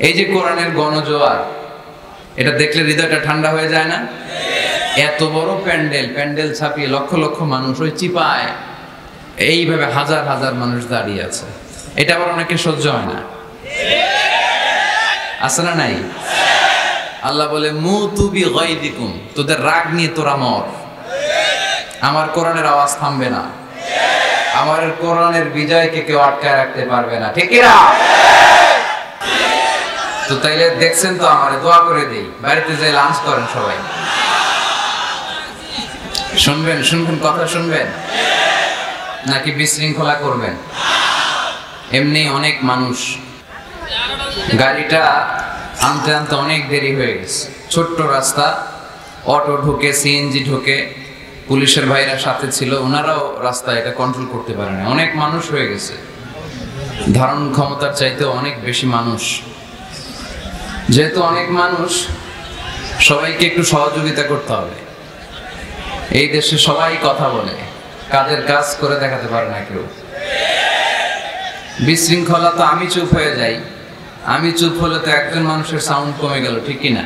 এই যে কোরআনের গণজোয়ার, এটা দেখলে হৃদয়টা ঠান্ডা হয়ে যায় না? এত বড় প্যান্ডেল ছাপিয়ে লক্ষ লক্ষ মানুষ, ওই চিপায় এইভাবে হাজার হাজার মানুষ দাঁড়িয়ে আছে, এটা আবার অনেকে সহ্য হয় না, আছে না নাই? আল্লাহ বলে মুতু বিগাইদিকুম, তোদের রাগ নিয়ে তোরা মর, আমার কোরআনের আওয়াজ থামবে না, আমার কোরআনের বিজয়কে কেউ আটকায় রাখতে পারবে না, ঠিক না? তো তাইলে দেখছেন তো, আমারে দোয়া করে দেই, বাড়িতে যাই লাঞ্চ করেন সবাই, শুনবেন কথা শুনবেন নাকি বিশৃঙ্খলা করবেন? এমনি অনেক মানুষ, গাড়িটা আনতে আনতে অনেক দেরি হয়ে গেছে, ছোট্ট রাস্তা, অটো ঢুকে, সিএনজি ঢুকে, পুলিশের ভাইরা সাথে ছিল, ওনারাও রাস্তা এটা কন্ট্রোল করতে পারে না, অনেক মানুষ হয়ে গেছে, ধারণ ক্ষমতার চাইতে অনেক বেশি মানুষ। যেহেতু অনেক মানুষ, সবাইকে একটু সহযোগিতা করতে হবে। এই দেশে সবাই কথা বলে, কাজের কাজ করে দেখাতে পারে না কেউ। বিশৃঙ্খলা তো আমি চুপ হয়ে যাই, আমি চুপ হলে তো একজন মানুষের সাউন্ড কমে গেল, ঠিক কিনা?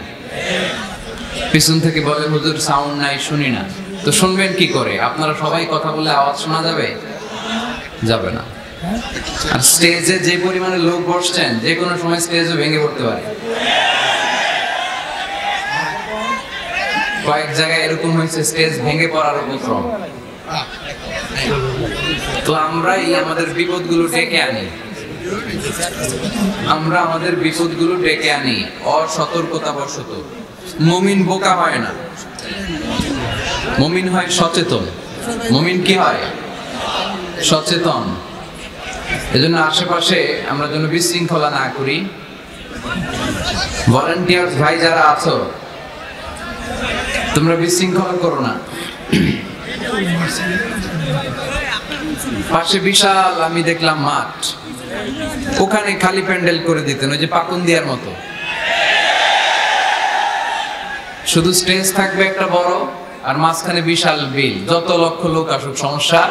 পিছন থেকে বলে হুজুর সাউন্ড নাই, শুনি না। তো শুনবেন কি করে? আপনারা সবাই কথা বলে আওয়াজ শোনা যাবে? যাবে না। আর স্টেজে যে পরিমাণে লোক বসছেন, যে কোনো সময় স্টেজও ভেঙে পড়তে পারে। কয়েক জায়গায় এরকম হয়েছে, স্টেজ ভেঙে পড়ার উপক্রম। তো আমরাই আমাদের বিপদগুলো ডেকে আনি, আমরা আমাদের বিপদগুলো ডেকে আনি অসতর্কতা বশত। মুমিন বোকা হয় না, মুমিন হয় সচেতন। মুমিন কি হয়? সচেতন। এজন্য আশেপাশে আমরা যেন বিশৃঙ্খলা না করি। ভলান্টিয়ার্স ভাই যারা আছো, তোমরা বিশৃঙ্খলা করো না। পাশে বিশাল আমি দেখলাম মাঠ, ওখানে খালি প্যান্ডেল করে দিতেন, ওই যে পাকুন্দিয়ার মতো, শুধু স্টেজ থাকবে একটা বড়, আর মাঝখানে বিশাল বিল, যত লক্ষ লোক আসুক সমস্যা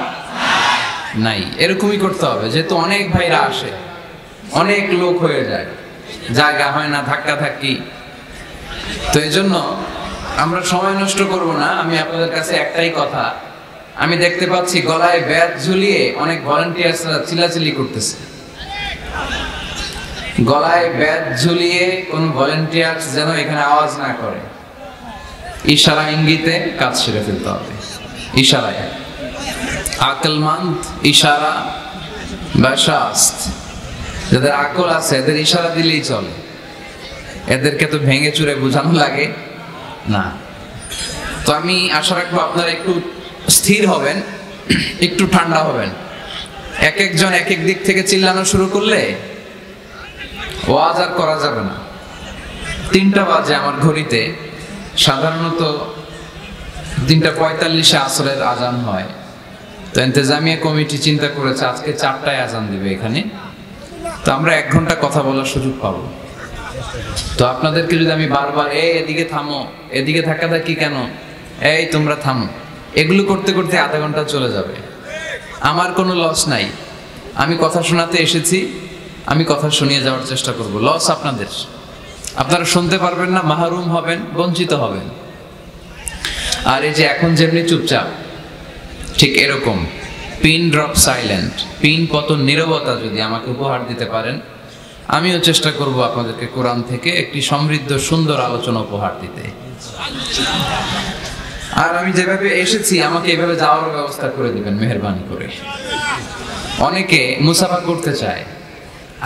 নাই। এরকমই করতে হবে, যেহেতু অনেক ভাইরা আসে, অনেক লোক হয়ে যায়, জায়গা হয় না, ধাক্কা ধাক্কি। তো এই জন্য আমরা সময় নষ্ট করব না। আমি আপনাদের কাছে একটাই কথা, আমি দেখতে পাচ্ছি গলায় ব্যাজ ঝুলিয়ে অনেক ভলান্টিয়ার্সরা চিল্লাচিল্লি করতেছে। গলায় ব্যাজ ঝুলিয়ে কোন ভলান্টিয়ার্স যেন এখানে আওয়াজ না করে, ইশারা ইঙ্গিতে কাজ সেরে ফেলতে হবে। ইশারায় আকলমন্দ, ইশারা বাশাস্ত। যাদের আকল আছে এদের ইশারা দিলেই চলে, এদেরকে তো ভেঙে চুরে বোঝানো লাগে না। তো আমি আশা রাখবো আপনারা একটু স্থির হবেন, একটু ঠান্ডা হবেন। এক একজন এক এক দিক থেকে চিল্লানো শুরু করলে ওয়াজ আর করা যাবে না। 3টা বাজে আমার ঘড়িতে, সাধারণত 3:45-এ আসরের আজান হয়। তো ইন্তেজামিয়া কমিটি চিন্তা করেছে আজকে 4টায় আজান দিবে এখানে, তো আমরা 1 ঘন্টা কথা বলার সুযোগ পাবো। তো আপনাদেরকে যদি আমি বারবার এদিকে থামো, এদিকে ধাক্কাধাক্কি কেন, এই তোমরা থামো, এগুলো করতে করতে আধা ঘন্টা চলে যাবে। আমার কোনো লস নাই, আমি কথা শোনাতে এসেছি, আমি কথা শুনিয়ে যাওয়ার চেষ্টা করব। লস আপনাদের, আপনারা শুনতে পারবেন না, মাহরুম হবেন, বঞ্চিত হবেন। আর এই যে এখন যেমনি চুপচাপ, ঠিক এরকম পিন ড্রপ সাইলেন্ট, পিন পতন নীরবতা যদি আমাকে উপহার দিতে পারেন, আমিও চেষ্টা করব আপনাদেরকে কোরআন থেকে একটি সমৃদ্ধ সুন্দর আলোচনা উপহার দিতে। আর আমি যেভাবে এসেছি আমাকে এভাবে যাওয়ার ব্যবস্থা করে দিবেন মেহেরবানি করে। অনেকে মুসাফা করতে চায়,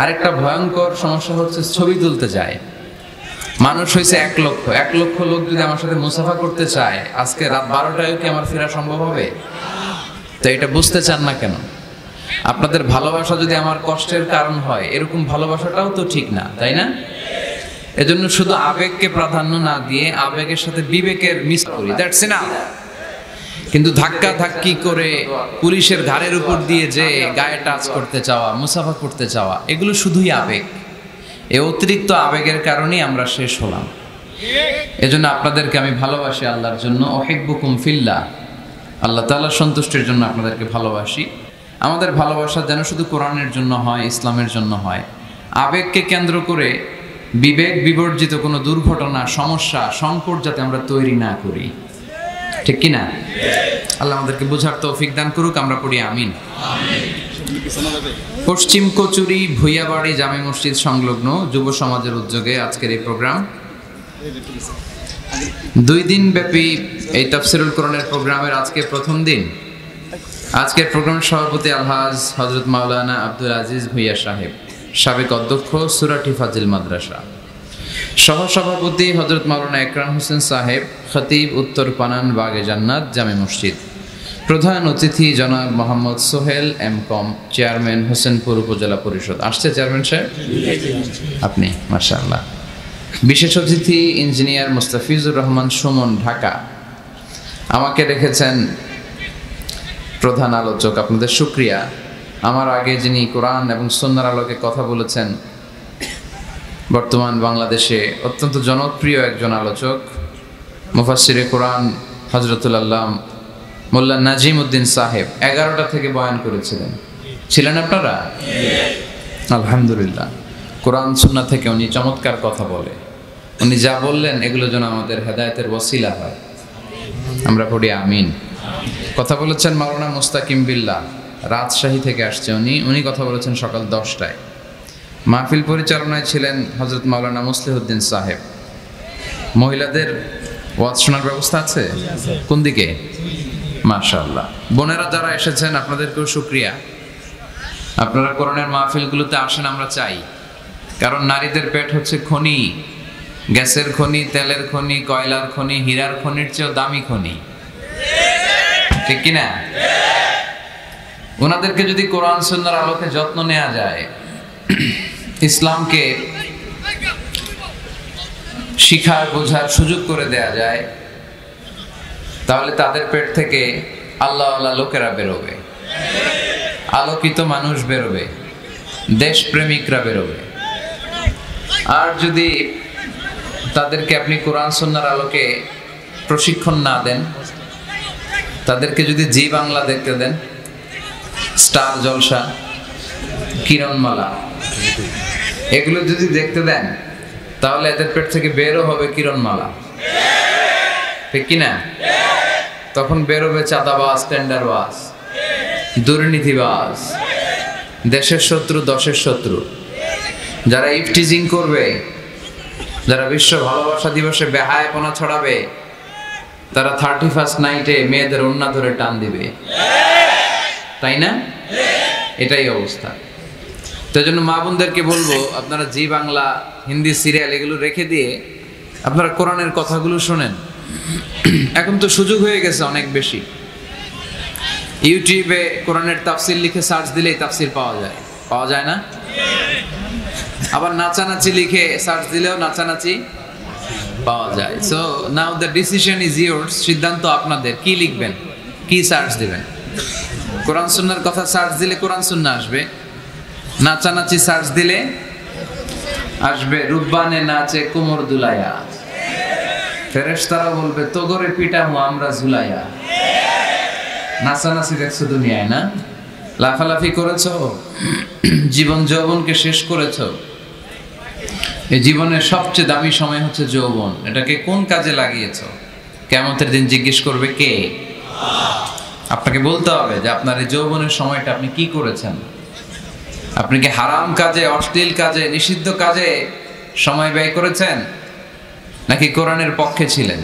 আরেকটা ভয়ঙ্কর সমস্যা হচ্ছে ছবি তুলতে চায়। মানুষ হয়েছে 1 লক্ষ, 1 লক্ষ লোক যদি আমার সাথে মুসাফা করতে চায়, আজকে রাত 12টায় কি আমার ফেরা সম্ভব হবে? তো এটা বুঝতে চান না কেন? আপনাদের ভালোবাসা যদি আমার কষ্টের কারণ হয়, এরকম ভালোবাসাটাও তো ঠিক না, তাই না? এজন্য শুধু আবেগকে প্রাধান্য না দিয়ে আবেগের সাথে বিবেকের মিস করি, দ্যাটস এনাফ। কিন্তু ধাক্কা ধাক্কি করে পুলিশের ঘাড়ের উপর দিয়ে যে গায়ে টাচ করতে চাওয়া, মুসাফা করতে চাওয়া, এগুলো শুধুই আবেগ। এই অতিরিক্ত আবেগের কারণেই আমরা শেষ হলাম। এজন্য আপনাদেরকে আমি ভালোবাসি আল্লাহর জন্য, উহিব্বুকুম ফিল্লাহ, আল্লাহ তাআলার সন্তুষ্টির জন্য আপনাদেরকে ভালোবাসি। আমাদের ভালোবাসা যেন শুধু কোরআনের জন্য হয়, ইসলামের জন্য হয়। আবেগকে কেন্দ্র করে বিবেক বিবর্জিত কোনো দুর্ঘটনা, সমস্যা, সংকট যাতে আমরা তৈরি না করি, ঠিক কি না? আল্লাহ আমাদেরকে বোঝার তৌফিক দান করুক, আমরা পড়ি আমিন। পশ্চিম কচুরি ভুইয়াবাড়ি জামে মসজিদ সংলগ্ন যুব সমাজের উদ্যোগে আজকের এই প্রোগ্রাম, 2 দিন ব্যাপী এই তাফসিরুল কোরআনের প্রোগ্রামের আজকে প্রথম দিন। আজকের প্রোগ্রামের সভাপতি আলহাজ হযরত মাওলানা আব্দুল আজিজ ভুইয়া সাহেব, সাবেক অধ্যক্ষ সুরাটি ফাজিল মাদ্রাসা। সহসভাপতি হযরত মাওলানা একরাম হোসেন সাহেব, খতিব উত্তর পানান বাগে জান্নাত জামে মসজিদ। প্রধান অতিথি জনাব মোহাম্মদ সোহেল এম কম, চেয়ারম্যান হোসেনপুর উপজেলা পরিষদ। আসছে চেয়ারম্যান সাহেব? আপনি, মাশাআল্লাহ। বিশেষ অতিথি ইঞ্জিনিয়ার মুস্তাফিজুর রহমান সুমন, ঢাকা। আমাকে রেখেছেন প্রধান আলোচক, আপনাদের শুকরিয়া। আমার আগে যিনি কোরআন এবং সুন্নাহর আলোকে কথা বলেছেন, বর্তমান বাংলাদেশে অত্যন্ত জনপ্রিয় একজন আলোচক, মুফাসসিরে কোরআন হযরতুল আল্লাম মোল্লা নাজিম উদ্দিন সাহেব 11টা থেকে বয়ান করেছিলেন। ছিলেন আপনারা? আলহামদুলিল্লাহ। কোরআন সুন্নাহ থেকে উনি চমৎকার কথা বলে। উনি যা বললেন এগুলো যেন আমাদের হেদায়েতের ওসিলা হয়, আমরা পড়ি আমিন। কথা বলেছেন মাওলানা মুস্তাকিম বিল্লাহ, রাজশাহী থেকে আসছে উনি কথা বলেছেন সকাল 10টায়। মাহফিল পরিচালনায় ছিলেন হযরত মাওলানা মুসলিহুদ্দিন সাহেব। মহিলাদের ওয়াজ শোনার ব্যবস্থা আছে? কোন দিকে? মাশাআল্লাহ। বোনেরা যারা এসেছেন আপনাদেরকেও শুকরিয়া। আপনারা কোরআনের মাহফিলগুলোতে আসেন, আমরা চাই। কারণ নারীদের পেট হচ্ছে খনি, গ্যাসের খনি, তেলের খনি, কয়লার খনি, হীরার খনির চেয়েও দামি খনি, ঠিক কিনা? ওনাদেরকে যদি কোরআন সুন্নাহর আলোকে যত্ন নেওয়া যায়, ইসলামকে শিখার বোঝার সুযোগ করে দেয়া যায়, তাহলে তাদের পেট থেকে আল্লাহওয়ালা লোকেরা বেরোবে, আলোকিত মানুষ বেরোবে, দেশপ্রেমিকরা বেরোবে। আর যদি তাদেরকে আপনি কোরআন সুন্নাহর আলোকে প্রশিক্ষণ না দেন, তাদেরকে যদি জি বাংলা দেখতে দেন, স্টার জলসা, কিরণমালা, এগুলো যদি দেখতে দেন, তাহলে এদের পেট থেকে বেরো হবে কিরণমালা, ঠিক কিনা? তখন বেরোবে চাঁদাবাজ, টেন্ডারবাজ, দুর্নীতিবাজ, দেশের শত্রু, দশের শত্রু, যারা ইফটিজিং করবে, যারা বিশ্ব ভালোবাসা দিবসে বেহায়াপনা ছড়াবে, তারা 31st নাইটে মেয়েদের ওড়না ধরে টান দিবে, তাই না? এটাই অবস্থা। তো জন্য মা বোনদেরকে বলবো, আপনারা জি বাংলা, হিন্দি সিরিয়াল এগুলো রেখে দিয়ে আপনারা কোরআনের কথাগুলো শোনেন। এখন তো সুযোগ হয়ে গেছে অনেক বেশি। ইউটিউবে কোরআনের তাফসির লিখে সার্চ দিলেই তাফসির পাওয়া যায় না? আবার নাচানাচি লিখে সার্চ দিলেও নাচানাচি পাওয়া যায়। So now the decision is yours. সিদ্ধান্ত আপনাদের, কি লিখবেন, কি সার্চ দিবেন। কোরআন সুন্নাহর কথা সার্চ দিলে কোরআন সুন্নাহ আসবে, নাচানাচি সার্চ দিলে আসবে রুব্বানে নাচে কোমর দুলাইয়া, ফেরেশতারা বলবে তোগরে পিটামু আমরা ঝুলাইয়া। নাচানাচি দেখছো দুনিয়ায় না? লাফালাফি করেছো, জীবন যৌবনকে শেষ করেছো। এই জীবনের সবচেয়ে দামি সময় হচ্ছে যৌবন। এটাকে কোন কাজে লাগিয়েছো? কিয়ামতের দিন জিজ্ঞেস করবে কে? আপনাকে বলতে হবে যে আপনার এই যৌবনের সময়টা আপনি কি করেছেন। আপনি কি হারাম কাজে, অশ্লীল কাজে, নিষিদ্ধ কাজে সময় ব্যয় করেছেন, নাকি কোরআনের পক্ষে ছিলেন?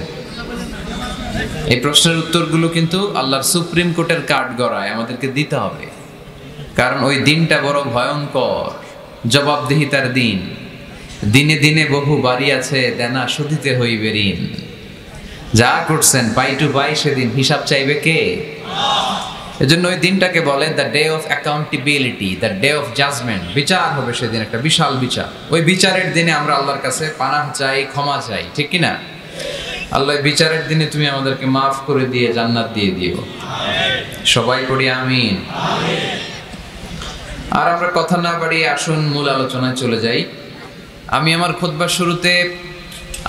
এই প্রশ্নের উত্তরগুলো কিন্তু আল্লাহর সুপ্রিম কোর্টের কাঠগড়ায় আমাদেরকে দিতে হবে। কারণ ওই দিনটা বড় ভয়ঙ্কর, জবাবদিহিতার দিন। দিনে দিনে বহু বাড়ি আছে, দেনা শুধিতে হইবে ঋণ। যা করছেন পাই টু পাই, সেদিন হিসাব চাইবে কে? এজন্য ওই দিনটাকে বলে the day of accountability, the day of judgement. বিচার হবে সেদিন, একটা বিশাল বিচার। ওই বিচারের দিনে আমরা আল্লাহর কাছে পানাহ চাই, ক্ষমা চাই, ঠিক কিনা? আল্লাহ বিচারের দিনে তুমি আমাদেরকে মাফ করে দিয়ে জান্নাত দিয়ে দিও, সবাই পড়ি আমিন। আর আমরা কথা না বাড়িয়ে আসুন মূল আলোচনায় চলে যাই। আমি আমার খুতবার শুরুতে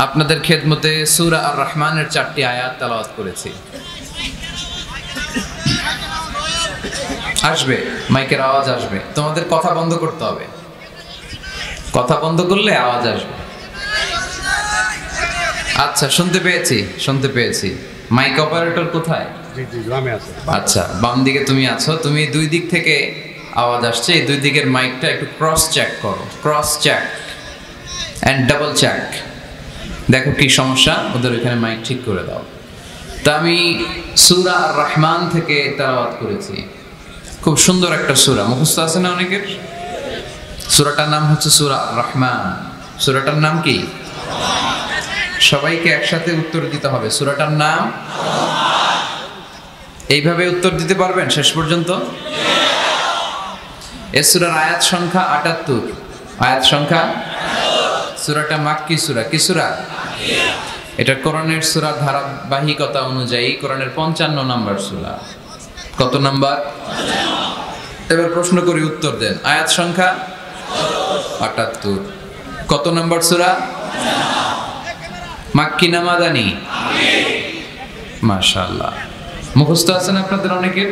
আপনাদের খেদমতে সূরা আর রহমানের 4টি আয়াত তেলাওয়াত করেছি। আসবে, মাইকের আওয়াজ আসবে, তোমাদের কথা বন্ধ করতে হবে। কথা বন্ধ করলে আওয়াজ আসবে। আচ্ছা, শুনতে পেয়েছি। মাইক অপারেটর কোথায়? আচ্ছা, বাম দিকে তুমি আছো, তুমি দুই দিক থেকে আওয়াজ আসছে, এই দুই দিকের মাইকটা একটু ক্রস চেক করো, cross check and double check, দেখো কি সমস্যা, ওদের ওইখানে মাইক ঠিক করে দাও। তা আমি সূরা আর রহমান থেকে তেলাওয়াত করেছি, খুব সুন্দর একটা সূরা, মুখস্থ আছে না অনেকের? সূরাটার নাম হচ্ছে সূরা আর রহমান। সূরাটার নাম কি? সবাইকে একসাথে উত্তর দিতে হবে, সূরাটার নাম। এইভাবে উত্তর দিতে পারবেন শেষ পর্যন্ত? এই সূরার আয়াত সংখ্যা ৭৮। আয়াত সংখ্যা, সূরাটা মাক্কি সূরা। কি সূরা? এটা কোরআনের সূরা ধারাবাহিকতা অনুযায়ী কোরআনের ৫৫ নম্বর সূরা। কত নাম্বার? এবার প্রশ্ন করি, উত্তর দেন। আয়াত সংখ্যা ৭৮। কত নম্বর সূরা? মাক্কি না মাদানী? মাশাআল্লাহ, মুখস্থ আছেন আপনাদের অনেকের?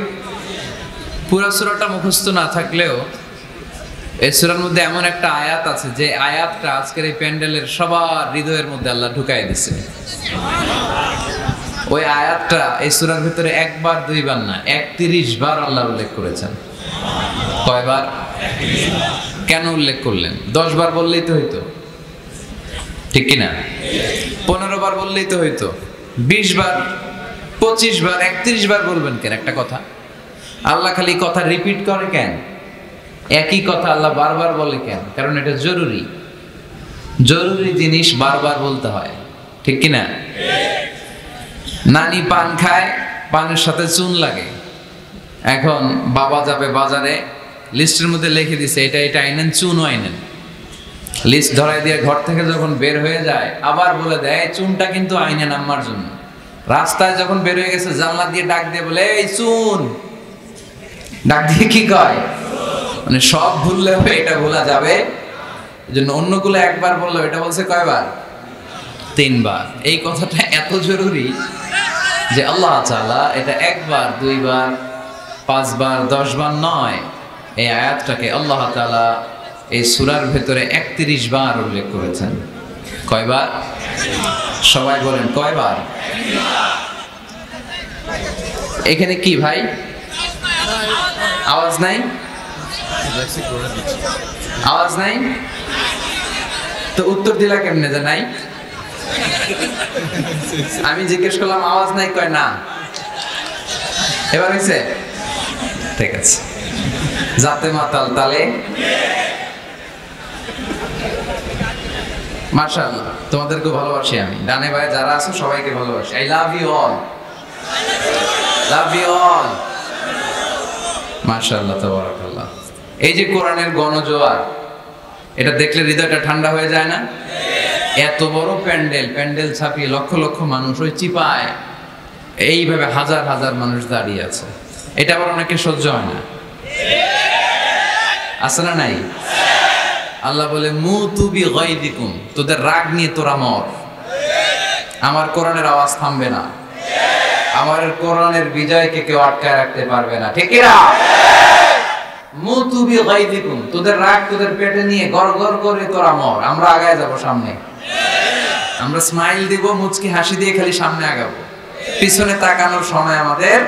পুরো সূরাটা মুখস্থ না থাকলেও এই সূরার মধ্যে এমন একটা আয়াত আছে যে আয়াতটা আজকের এই প্যান্ডেলের সবার হৃদয়ের মধ্যে আল্লাহ ঢুকাই দিছে। ওই আয়াতটা এই সূরার ভিতরে একবার দুইবার না, ৩১ বার আল্লাহ উল্লেখ করেছেন। কয়বার? কেন উল্লেখ করলেন? ১০ বার বললেই তো হইতো, ঠিক কিনা? ১৫ বার বললেই তো হইতো, ২০ বার, ২৫ বার, ৩১ বার বলবেন কেন একটা কথা? আল্লাহ খালি কথা রিপিট করে কেন? একই কথা আল্লাহ বারবার বলে কেন? কারণ এটা জরুরি, জরুরি জিনিস বারবার বলতে হয়, ঠিক কিনা? নানি পান খায়, পানের সাথে চুন লাগে। এখন বাবা যাবে বাজারে, লিস্টের মধ্যে লিখে দিছে এটা এটা আইনেন, চুনও আইনেন। লিস্ট ধরাই দিয়ে ঘর থেকে যখন বের হয়ে যায় আবার বলে দেয় চুনটা কিন্তু আইনেন আম্মার জন্য। রাস্তায় যখন বের হয়ে গেছে জানলা দিয়ে ডাক দিয়ে বলে এই চুন, ডাক দিয়ে কি কয়? মানে সব ভুললে হবে, এটা ভোলা যাবে। এই জন্য অন্যগুলো একবার বললো, এটা বলছে কয়বার? ৩ বার। এই কথাটা এত জরুরি যে আল্লাহ তাআলা এটা ১ বার, ২ বার, ৫ বার, ১০ বার নয়, এই আয়াতটাকে আল্লাহ তাআলা এই সূরার ভেতরে ৩১ বার উল্লেখ করেছেন। কয়বার? সবাই বলেন কয়বার? এখানে কি ভাই আওয়াজ নাই? আওয়াজ নাই তো উত্তর দিলা কেমনে যে নাই? আমি জিজ্ঞেস করলাম আওয়াজ নাই, কয় না। এবার হয়েছে? ঠিক আছে, যাতে মাতাল তালে। মাশাআল্লাহ, তোমাদেরকে ভালোবাসি আমি। ডানে বায়ে যারা আছো সবাইকে ভালোবাসি। I love you all, love you all. মাশাআল্লাহ, তাবারাকাল্লাহ। এই যে কোরআনের গণজোয়ার, এটা দেখলে হৃদয়টা ঠান্ডা হয়ে যায় না? এত বড় প্যান্ডেল, প্যান্ডেল ছাপিয়ে লক্ষ লক্ষ মানুষ, ওই চিপায় এইভাবে হাজার হাজার মানুষ দাঁড়িয়ে আছে। এটা আবার অনেকে সহ্য হয় না, আছে না নাই? আল্লাহ বলে মুতু বিগাইদিকুম, তোদের রাগ নিয়ে তোরা মর। আমার কোরআনের আওয়াজ থামবে না, আমার কোরআনের বিজয়কে কেউ আটকায় রাখতে পারবে না, ঠিক না? মুতু বিগাইদিকুম, তোদের রাগ তোদের পেটে নিয়ে গড়গড় করে তোরা মর। আমরা আগায় যাব সামনে, আমরা স্মাইল দিব, মুচকি হাসি দিয়ে খালি সামনে আগাবো, পিছনে তাকানোর সময় আমাদের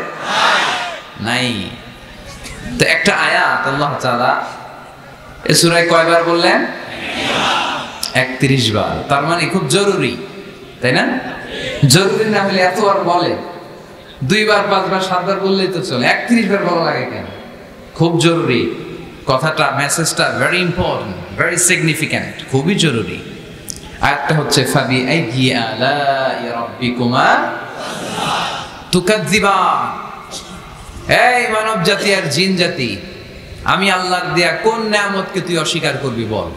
নাই। তো একটা আয়াত আল্লাহ তাআলা এই সূরায় কয়বার বললেন? ৩১ বার। তার মানে খুব জরুরি, তাই না? জরুরি না হলে এত বার বলে? ২ বার, ৫ বার, ৭ বার বললেই তো চলে, ৩১ বার বলা লাগে কেন? খুব জরুরি কথাটা, মেসেজটা ভেরি ইম্পর্টেন্ট, ভেরি সিগনিফিক্যান্ট, খুবই জরুরি। আয়াতটা হচ্ছে ফাবি আইয়ি আলাই রাব্বিকুমা তুকাজ্জিবান। এই মানব জাতি আর জিন জাতি, আমি আল্লাহর দেয়া কোন নিয়ামতকে তুই অস্বীকার করবি বল?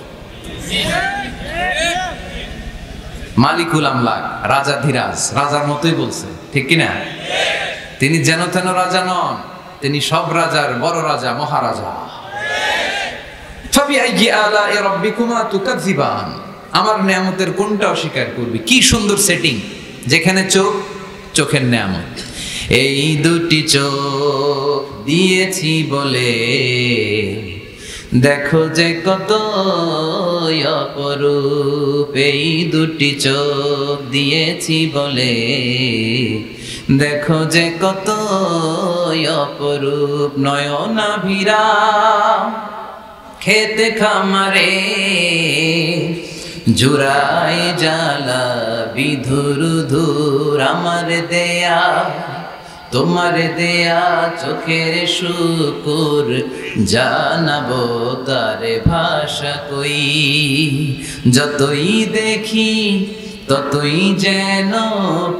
মালিকুল আমলাক, রাজাধিরাজ, রাজার মতোই বলছে, ঠিক কিনা? তিনি যেন তেন রাজা নন, তিনি সব রাজার বড় রাজা, মহারাজা। ফাবিআইয়ি আলাই রাব্বিকুমা তুকাজ্জিবান, আমার নিয়ামতের কোনটা অস্বীকার করবি? কি সুন্দর সেটিং, যেখানে চোখ, চোখের নিয়ামত। এই দুটি চোখ দিয়েছি বলে দেখো যে কত অপরূপ এই দুটি চোখ দিয়েছি বলে, দেখো যে কত অপরূপ নয়নাভিরা খেতে খামারে জুড়াই জ্বালা বিধুর ধুর আমার দেয়া তোমার দেয়া চোখের শুকুর জানাবো তার ভাষা কই, যতই দেখি ততই যেন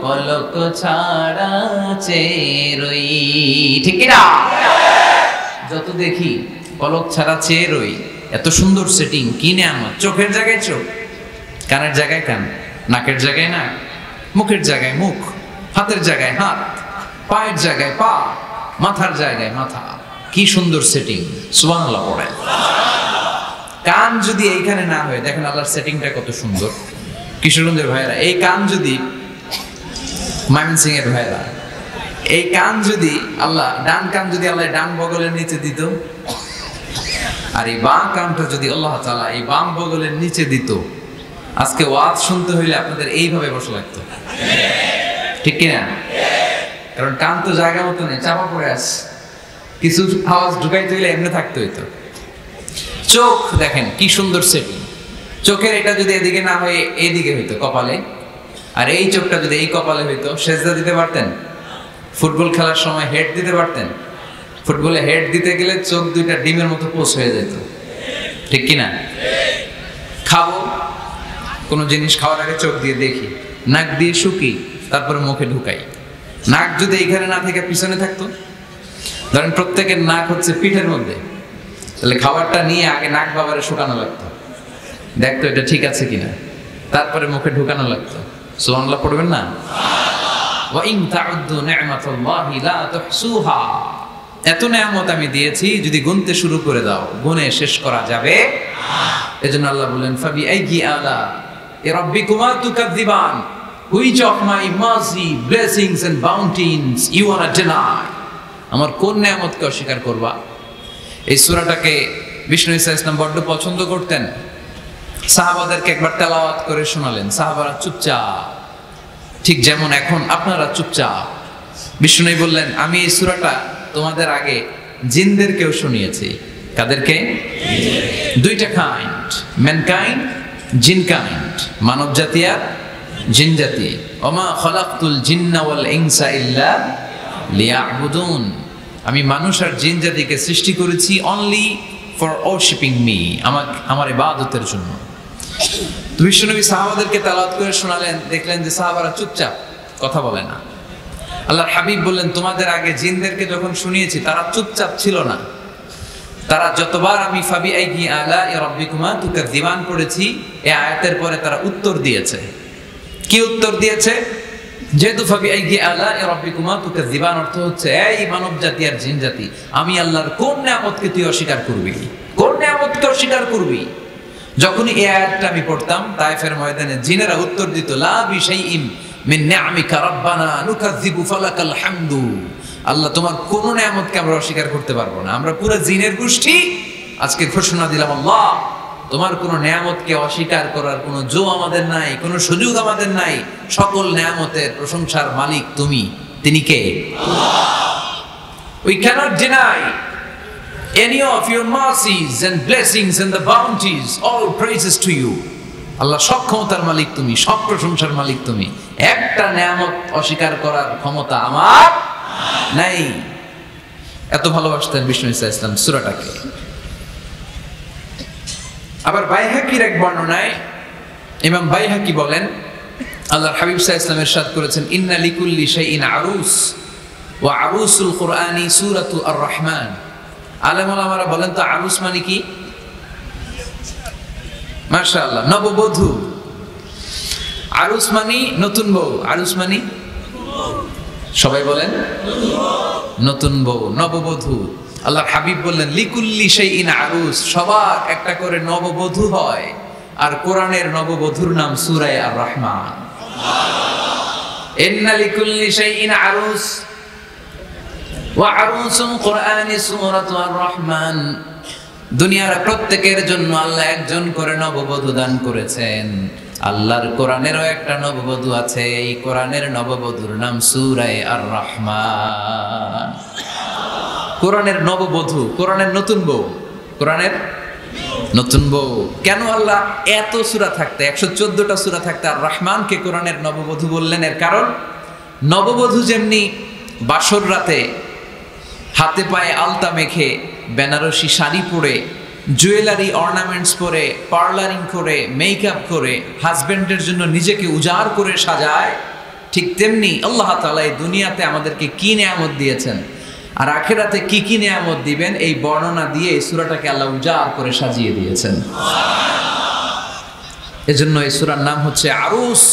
পলক ছাড়া চেয়ে রই। ঠিক না? যত দেখি পলক ছাড়া চেয়ে রই। এত সুন্দর সেটিং, কি নেয়ামত! চোখের জায়গায় চোখ, কানের জায়গায় কান, নাকের জায়গায় নাক, মুখের জায়গায় মুখ, হাতের জায়গায় হাত, পায়ের জায়গায় পা, মাথার জায়গায় মাথা। কি সুন্দর সেটিং! সুবহানাল্লাহ পড়েন। কান যদি এইখানে না হয়, দেখেন আল্লাহর সেটিংটা কত সুন্দর। কিশোরগঞ্জের ভাইয়েরা, এই কান যদি, ময়মনসিং এর ভাইয়েরা, এই কান যদি আল্লাহ, ডান কান যদি আল্লাহ ডান বগলের নিচে দিত, আর এই বাম কানটা যদি আল্লাহ তাআলা এই বাম বগলের নিচে দিত, আজকে ওয়াজ শুনতে হইলে আপনাদের এইভাবে বসে লাগতো। ঠিক কিনা? কারণ কান তো জায়গা মতো নেই, চাপা পড়ে আছে। কিছু আওয়াজ ঢুকাইতে হইলে এমনি থাকতে হইতো। চোখ দেখেন কি সুন্দর সেটিং। চোখের এটা যদি এদিকে না হয়ে এইদিকে হইতো কপালে, আর এই চোখটা যদি এই কপালে হইতো, সেজদা দিতে পারতেন? ফুটবল খেলার সময় হেড দিতে পারতেন? ফুটবলে হেড দিতে গেলে চোখ দুইটা ডিমের মতো পোষ হয়ে যেত। ঠিক কিনা? খাবো কোনো জিনিস, খাওয়ার আগে চোখ দিয়ে দেখি, নাক দিয়ে শুকি, তারপরে মুখে ঢুকাই। নাক যদি এইখানে না থেকে পিছনে থাকতো, ধরেন প্রত্যেকের নাক হচ্ছে পিঠের মধ্যে, তাহলে খাবারটা নিয়ে আগে নাক বাবারে শুকানো লাগতো, দেখতো এটা ঠিক আছে কিনা, তারপরে মুখে ঢুকানো লাগতো। সুবহানাল্লাহ পড়বেন না? ওয়া ইন তাউদ্দু নি'মাতাল্লাহি লা তুহসুহা। এত নেয়ামত আমি দিয়েছি, যদি গুনতে শুরু করে দাও গুনে শেষ করা যাবে না। এজন্য আল্লাহ বলেন, ফাবি আইয়ি আলা রাব্বিকুমা তুকাযযিবান, which of my mercy, blessings and bounties you wanna deny? আমার কোন নেয়ামতকে অস্বীকার করবা? এই সূরাটাকে বিষ্ণু ঈসা ইসলাম বড্ড পছন্দ করতেন। সাহাবাদেরকে একবার তেলাওয়াত করে শোনালেন, সাহাবারা চুপচাপ, ঠিক যেমন এখন আপনারা চুপচাপ। বিষ্ণু বললেন, আমি এই সূরাটা তোমাদের আগে জিনদেরকেও শুনিয়েছি। কাদেরকে? দুইটা কাইন্ড, ম্যানকাইন্ড, জিন কাইন্ড, মানব জাতি আর জিন জাতি। ওমা খলাকতুল জিন্না ওয়াল ইনসা ইল্লা লিয়াবুদুন। আমি মানুষ আর জিন জাতিকে সৃষ্টি করেছি অনলি ফর ওয়ার্শিপিং মি, আমার ইবাদতের জন্য। বিশ্বনবী সাহাবাদেরকে তেলাওয়াত করে শোনালেন, দেখলেন যে সাহাবারা চুপচাপ, কথা বলে না। আল্লাহর হাবিব বললেন, তোমাদের আগে জিনদেরকে যখন শুনিয়েছি তারা চুপচাপ ছিল না। তারা যতবার আমি ফাবি আইয়ি আলা রাব্বিকুমা তুকাযযিবান পড়েছি, এই আয়াতের পরে তারা উত্তর দিয়েছে। কি উত্তর দিয়েছে? যেহেতু ফাবি আইয়ি আলা রাব্বিকুমা তুকাযযিবান অর্থ হচ্ছে, এই মানব জাতি আর জিন জাতি, আমি আল্লাহর কোন নিয়ামতকে তুই অস্বীকার করবি? কোন নিয়ামতকে অস্বীকার করবি? যখনই এই আয়াতটা আমি পড়তাম, তায়েফের ময়দানে জিনেরা উত্তর দিত, লা বিশাইইম মিন নিআমিকা রাব্বানা নুকাযযিবু ফালাকাল হামদু। আল্লাহ, তোমার কোন নিয়ামতকে আমরা অস্বীকার করতে পারবো না। আমরা পুরো জিনের গোষ্ঠী আজকে ঘোষণা দিলাম, আল্লাহ তোমার কোন নিয়ামতকে অস্বীকার করার কোনো জো আমাদের নাই, কোনো সুযোগ আমাদের নাই। সকল নিয়ামতের প্রশংসার মালিক তুমি। তিনি কে? আল্লাহ। We cannot deny any of your mercies and blessings and the bounties. All praises to you. আল্লাহ, সব ক্ষমতার মালিক তুমি, সব প্রশংসার মালিক তুমি। একটা নিয়ামত অস্বীকার করার ক্ষমতা আমার নাই। এত ভালোবাসতেন বিষ্ণু ঈসা ইসলাম সূরাটাকে। আবার বাইহাকির এক বর্ণনায় ইমাম বাইহাকি বলেন, আল্লাহর হাবিব সাল্লাল্লাহু আলাইহি ওয়াসাল্লাম ইরশাদ করেছেন, ইন্না লিকুল্লি শাইইন আরুস ওয়া আরুসুল কুরআনি সূরাতু আর-রাহমান। আলেম ওলামারা বলেন তো আরুস মানে কি? মাশাআল্লাহ, নববধূ। আরুস মানে নতুন বউ। আরুস মানে সবাই বলেন নতুন বউ, নববধূ। আল্লাহর হাবিব বললেন, লিকুল্লি শাইইন আরুস, সবার একটা করে নববধূ হয়। আর কোরআনের নববধূর নাম সূরা আর-রাহমান। ইন্না লিকুল্লি শাইইন আরুস ওয়া আরুসুল কুরআনি সূরাতু আর-রাহমান। দুনিয়ার প্রত্যেকের জন্য আল্লাহ একজন করে নববধূ দান করেছেন। আল্লাহর কোরআনেরও একটা নববধূ আছে, এই কোরআনের নববধূর নাম সূরা আর রহমান। কোরআনের নববধূ, কোরআনের নতুন বউ, কোরআনের নতুন বউ। কেন আল্লাহ এত সূরা থাকতে 114টা সূরা থাকতে আর রহমানকে কোরআনের নববধূ বললেন? এর কারণ নববধূ যেমনি বাসর রাতে হাতে পায়ে আলতা মেখে বেনারসি শাড়ি পরে জুয়েলারি অর্নামেন্টস পরে পার্লারিং করে মেকআপ করে হাজবেন্ডের জন্য নিজেকে উজাড় করে সাজায়, ঠিক তেমনি আল্লাহ তাআলা এই দুনিয়াতে আমাদেরকে কি নিয়ামত দিয়েছেন আর আখিরাতে কি কি নিয়ামত দিবেন এই বর্ণনা দিয়ে এই সূরাটাকে আল্লাহ উজাড় করে সাজিয়ে দিয়েছেন। এজন্য এই সূরার নাম হচ্ছে আরুস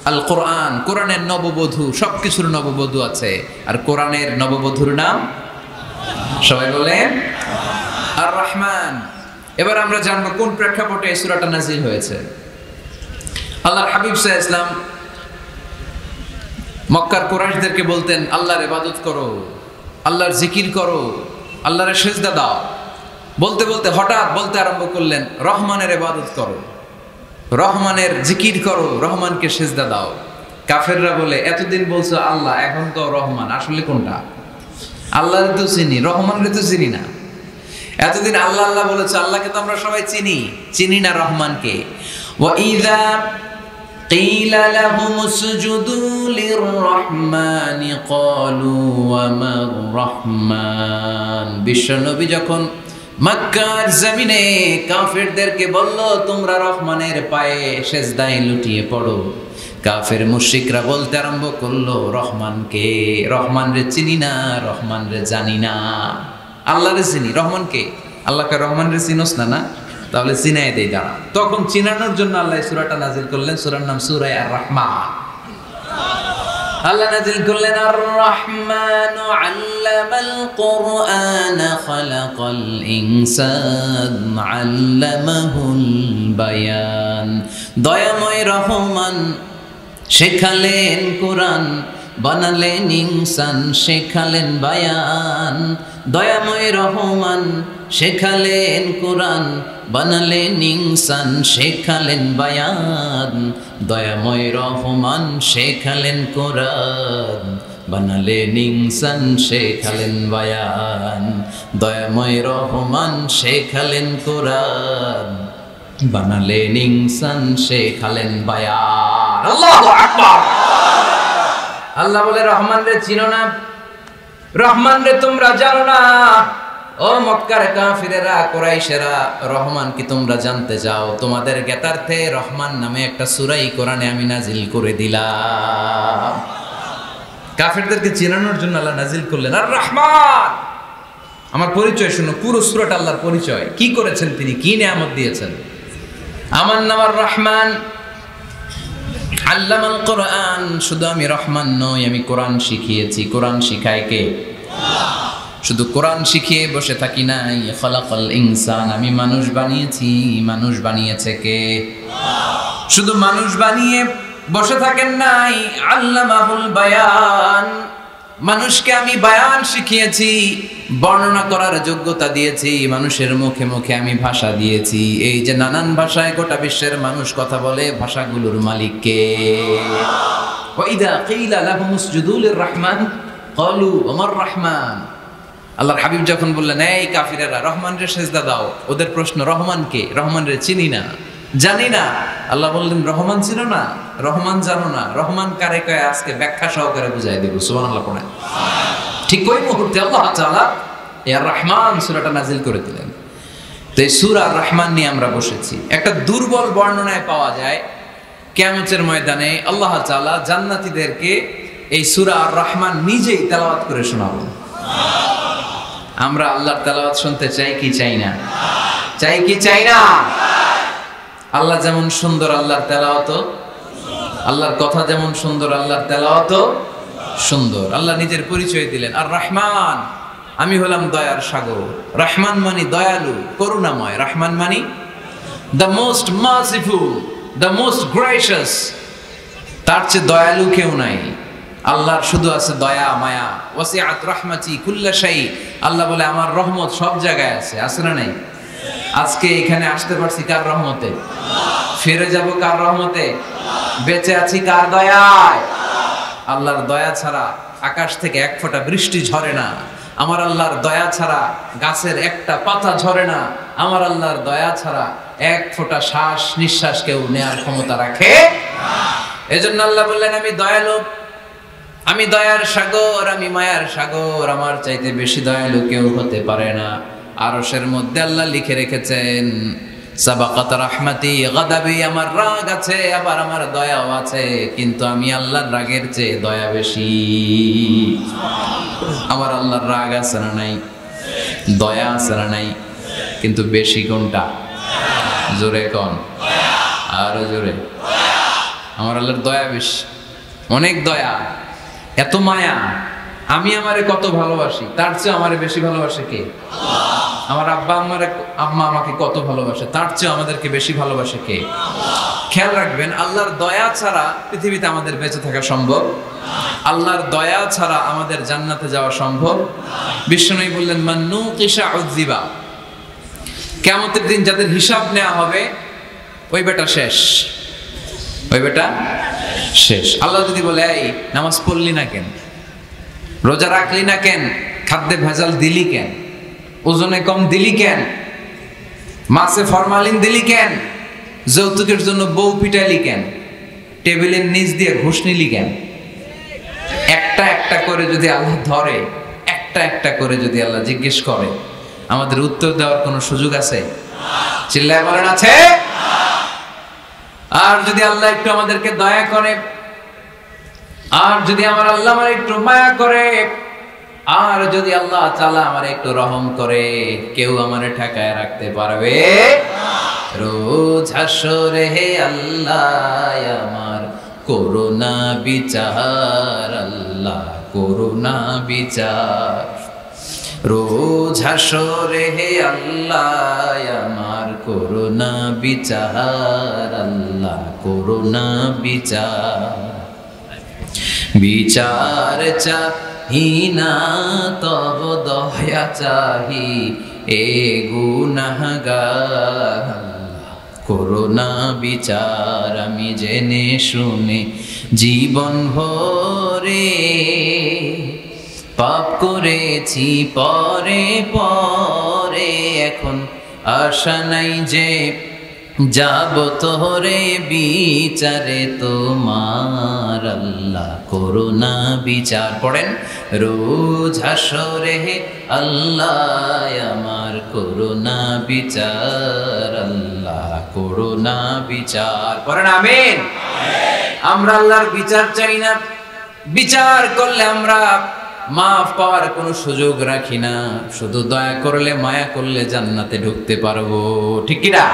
আল কোরআন, কোরআনের নববধূ। সবকিছুর নববধূ আছে, আর কোরআনের নববধূর নাম সবাই বলেন আর রহমান। এবার আমরা জানবো কোন প্রেক্ষাপটে এই সূরাটা নাযিল হয়েছে। আল্লাহর হাবিব সাল্লাল্লাহু আলাইহি ওয়াসাল্লাম মক্কার কুরাইশদেরকে বলতেন আল্লাহর ইবাদত করো, আল্লাহর জিকির করো, আল্লাহর সিজদা দাও। বলতে বলতে হঠাৎ বলতে আরম্ভ করলেন রহমানের ইবাদত করো, রহমানের জিকির করো, রহমানকে সিজদা দাও। কাফেররা বলে এতদিন বলছো আল্লাহ, এখন তো রহমান, আসলে কোনটা? আল্লাহরে তো চিনি, রহমানরে তো চিনি না। এতদিন আল্লাহ আল্লাহ বলেছে, আল্লাহকে তো আমরা সবাই চিনি, চিনি না রহমানকে। ওয়াইযা কিলা লাহুম উসজুদু লিররহমানি ক্বালু ওয়া মার রহমান। বিশ্বনবী যখন মক্কার জমিনে কাফেরদেরকে বলল তোমরা রহমানের পায়ে সেজদায় লুটিয়ে পড়ো, কাফের মুশরিকরা বলতে আরম্ভ করলো রহমানকে, রহমান রে চিনি না, রহমান রে জানি না। আল্লাহ রে চিনি, রহমানকে, আল্লাহকে রহমান রে চিনোস না? না, তাহলে চিনাই দেই দাঁড়া। তখন চিনানোর জন্য আল্লাহ সূরাটা নাযিল করলেন, সূরার নাম সূরা আর রহমান। আল্লাহ নাযিল করলেন আর রহমান আল্লামাল কুরআন খালাকাল ইনসান আল্লামাহুল বায়ান। দয়াময় রহমান শেখালেন কোরআন, বানালেন ইনসান, শেখালেন বায়ান। দয়াময় রহমান শেখালেন কোরআন, বানালেন ইনসান, শেখালেন বায়ান। দয়াময় রহমান শেখালেন কোরআন, বানালেন ইনসান, শেখালেন বায়ান। দয়াময় রহমান শেখালেন কোরআন, বানালেন ইনসান, শেখালেন বায়ান। আল্লাহু আকবার। আল্লাহ বলে রহমান রে চিনো না, রহমান রে তোমরা জানো না। ও মক্কার কাফিরেরা, কুরাইশেরা, রহমান কি তোমরা জানতে চাও? তোমাদের জ্ঞাতার্থে রহমান নামে একটা সূরাই কোরআনে আমি নাজিল করে দিলাম। কাফিরদেরকে চিনানোর জন্য আল্লাহ নাজিল করলেন আর রহমান। আমার পরিচয় শুনো, পুরো সূরাটা আল্লাহর পরিচয়, কি করেছেন তিনি, কি নিয়ামত দিয়েছেন। আমার নাম আর রহমান, আল্লামাল কোরআন। শুধু আমি রহমান নই, আমি কোরআন শিখিয়েছি। কোরআন শিখায় কে? শুধু কোরআন শিখিয়ে বসে থাকি নাই, খালাকাল ইনসান, আমি মানুষ বানিয়েছি। মানুষ বানিয়েছে কে? শুধু মানুষ বানিয়ে বসে থাকেন নাই, আল্লামাহুল বায়ান, মানুষকে আমি বায়ান শিখিয়েছি, বর্ণনা করার যোগ্যতা দিয়েছি। মানুষের মুখে মুখে আমি ভাষা দিয়েছি। এই যে নানান ভাষায় গোটা বিশ্বের মানুষ কথা বলে, ভাষাগুলোর মালিক কে? ওয়াইদা কিলা লাহুম উসজুদু লিররহমান ক্বালু ওয়া মার রহমান। আল্লাহর হাবিব যখন বললেন এই কাফিরেরা রহমান রে সেজদা দাও, ওদের প্রশ্ন রহমান কে? রহমান রে চিনি না, জানি না। আল্লাহ বললেন রহমান চিনো না, রহমান জানো না, রহমান কারে কয় আজকে ব্যাখ্যা সহকারে বুঝাই দেব। সুবহানাল্লাহ পড়েন। ঠিক ওই মুহূর্তে আল্লাহ তাআলা আর রহমান সূরাটা নাজিল করে দিলেন। তো এই সূরা আর রহমান নিয়ে আমরা বসেছি। একটা দুর্বল বর্ণনায় পাওয়া যায় কিয়ামতের ময়দানে আল্লাহ তাআলা জান্নাতীদেরকে এই সূরা আর রহমান নিজেই তেলাওয়াত করে শোনাবেন। আমরা আল্লাহর তেলাওয়াত শুনতে চাই কি চাই না? চাই কি চাই না? আল্লাহ যেমন সুন্দর, আল্লাহর তেলাওয়াত, আল্লাহর কথা যেমন সুন্দর, আল্লাহর তেলাওয়াত সুন্দর। আল্লাহ নিজের পরিচয় দিলেন আর রহমান, আমি হলাম দয়ার সাগর। রহমান মানে দয়ালু, করুণাময়। রহমান মানে the most merciful, the most gracious. তার চেয়ে দয়ালু কেউ নাই। আল্লাহর শুধু আছে দয়া মায়া। ওয়াসিআত রাহমাতি কুল্লা শাই। আল্লাহ বলে আমার রহমত সব জায়গায় আছে, আছে না নাই? আজকে এখানে আসতে পারছি কার রহমতে, ফিরে যাব কার রহমতে, বেঁচে আছি কার দয়ায়। আল্লাহর দয়া ছাড়া আকাশ থেকে এক ফোঁটা বৃষ্টি ঝরে না, আমার আল্লাহর দয়া ছাড়া গাছের একটা পাতা ঝরে না, আমার আল্লাহর দয়া ছাড়া এক ফোঁটা শ্বাস নিঃশ্বাস কেউ নেয়ার ক্ষমতা রাখে। এজন্য আল্লাহ বললেন, আমি দয়ালু, আমি দয়ার সাগর, আমি মায়ার সাগর, আমার চাইতে বেশি দয়ালু কেউ হতে পারে না। আরশের মধ্যে আল্লাহ লিখে রেখেছেন, সাবাকাত রাহমাতি গাদাবি, আমার রাগ আছে আবার আমার দয়াও আছে, কিন্তু আমি আল্লাহর রাগের চেয়ে দয়া বেশি। আমার আল্লাহর রাগ আছে না নাই, দয়া আছে না নাই, কিন্তু বেশি কোনটা? জোরে কোন, আরো জোরে। আমার আল্লাহর দয়া বেশি, অনেক দয়া, এত মায়া। আমি আমারে কত ভালোবাসি, তার চেয়ে আমারে বেশি ভালোবাসে কে? আমার আম্মা আমাকে কত ভালোবাসে, তার চেয়ে আমাদেরকে বেশি ভালোবাসে কে? খেয়াল রাখবেন, আল্লাহর দয়া ছাড়া পৃথিবীতে আমাদের বেঁচে থাকা সম্ভব, আল্লাহর দয়া ছাড়া আমাদের জান্নাতে যাওয়া সম্ভব। বিশ্বনবী বললেন, মান্নু কিসা উযিবা, কিয়ামতের দিন যাদের হিসাব নেওয়া হবে ওই বেটা শেষ, ওই বেটা শেষ। আল্লাহ যদি বলে, এই নামাজ পড়লি না কেন, রোজা রাখলি না কেন, খাদ্যে ভেজাল দিলি কেন, ওজনে কম দিলি কেন, মাছে ফরমালিন দিলি কেন, যৌতুকের জন্য বউ পিটাইলি কেন, টেবিলের নিচ দিয়ে ঘুষ নিলি কেন, একটা একটা করে যদি আল্লাহ ধরে, একটা একটা করে যদি আল্লাহ জিজ্ঞেস করে, আমাদের উত্তর দেওয়ার কোনো সুযোগ আছে? চিল্লায় বলেন আছে? আর যদি আল্লাহ একটু আমাদেরকে দয়া করে, আর যদি আমার আল্লাহ আমার একটু মায়া করে, আর যদি আল্লাহ তাআলা আমার একটু রহম করে, কেউ আমারে ঠেকায় রাখতে পারবে? রোজ হাসরে হে আল্লাহ আমার করুণা বিচার, আল্লাহ করুণা বিচার। রোজ হাসরে হে আল্লাহ আমার করুণা বিচার, আল্লাহ করুণা বিচার। বিচার চাহি না তব দয়া চাহি, এ গুনাহগার, করুণা বিচার। আমি জেনে শুনে জীবন ভরে পাপ করেছি পরে পরে, এখন আশা নাই যে যাব তোরে বিচারে তোমার, আল্লাহ করুণা বিচার। পড়েন, রোজ হাসরে হে আল্লাহ আমার করুণা বিচার, আল্লাহ করুণা বিচার। পড়েন আমিন। আমরা আল্লাহর বিচার চাই না, বিচার করলে আমরা মাফ পাওয়ার কোনো সুযোগ রাখি না, শুধু দয়া করলে মায়া করলে জান্নাতে ঢুকতে পারবো, ঠিক কি না?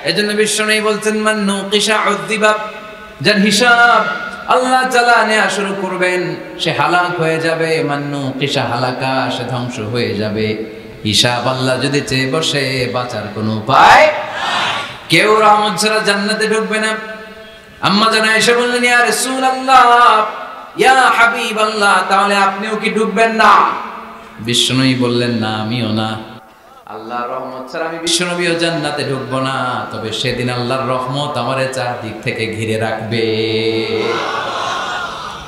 এজন্য বিশ্বনবী বলছেন, মান্নু কিসা উযিবা, যার হিসাব আল্লাহ তাআলা নেওয়া শুরু করবেন সে হালাক হয়ে যাবে। মান্নু কিসা হালাকা, সে ধ্বংস হয়ে যাবে। হিসাব আল্লাহ যদি চেয়ে বসে, বাঁচার কোনো উপায় নাই। কেউ রহমত ছাড়া জান্নাতে ঢুকবে না। আম্মা জান আয়েশা বললেন, ইয়া রাসূলুল্লাহ, ইয়া হাবিবাল্লাহ, তাহলে আপনিও কি ঢুকবেন না? বিশ্বনবী বললেন, না আমিও না। আল্লাহর রহমত ছাড়া আমি বিশ্বনবীও জান্নাতে ঢুকবো না, তবে সেদিন আল্লাহর রহমত আমারে চারদিক থেকে ঘিরে রাখবে।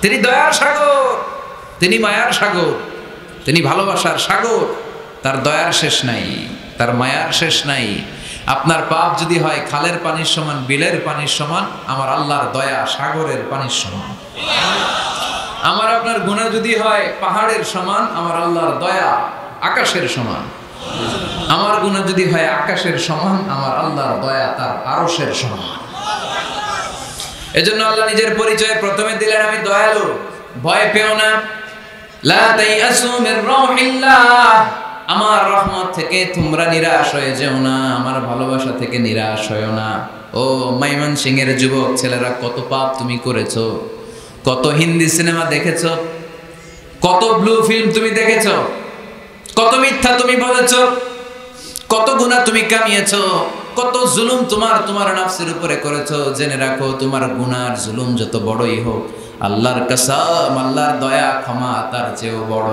তিনি দয়ার সাগর, তিনি মায়ার সাগর, তিনি ভালোবাসার সাগর। তার দয়ার শেষ নাই, তার মায়ার শেষ নাই। আপনার পাপ যদি হয় খালের পানির সমান, বিলের পানির সমান, আমার আল্লাহর দয়া সাগরের পানির সমান। আমার আপনার গুনাহ যদি হয় পাহাড়ের সমান, আমার আল্লাহর দয়া আকাশের সমান। আমার গুনাহ যদি হয় আকাশের সমান, আমার আল্লাহর দয়া তার আরশের সমান। এজন্য আল্লাহ নিজের পরিচয় প্রথমে দিলেন, আমি দয়ালু, ভয় পেও না। লা তাইয়াসু মির রাহিল্লাহ, আমার রহমত থেকে তোমরা নিরাশ হয়ে যেও না, আমার ভালোবাসা থেকে নিরাশ হয়েও না। ও ময়মনসিংহের যুবক ছেলেরা, কত পাপ তুমি করেছো, কত হিন্দি সিনেমা দেখেছো, কত ব্লু ফিল্ম তুমি দেখেছো, কত মিথ্যা তুমি বলেছো, কত গুনাহ তুমি কামিয়েছো, কত জুলুম তোমার নাফসের উপরে করেছো। জেনে রাখো, তোমার গুনার জুলুম যত বড়ই হোক, আল্লাহর কসম, আল্লাহর দয়া ক্ষমা তার চেয়েও বড়।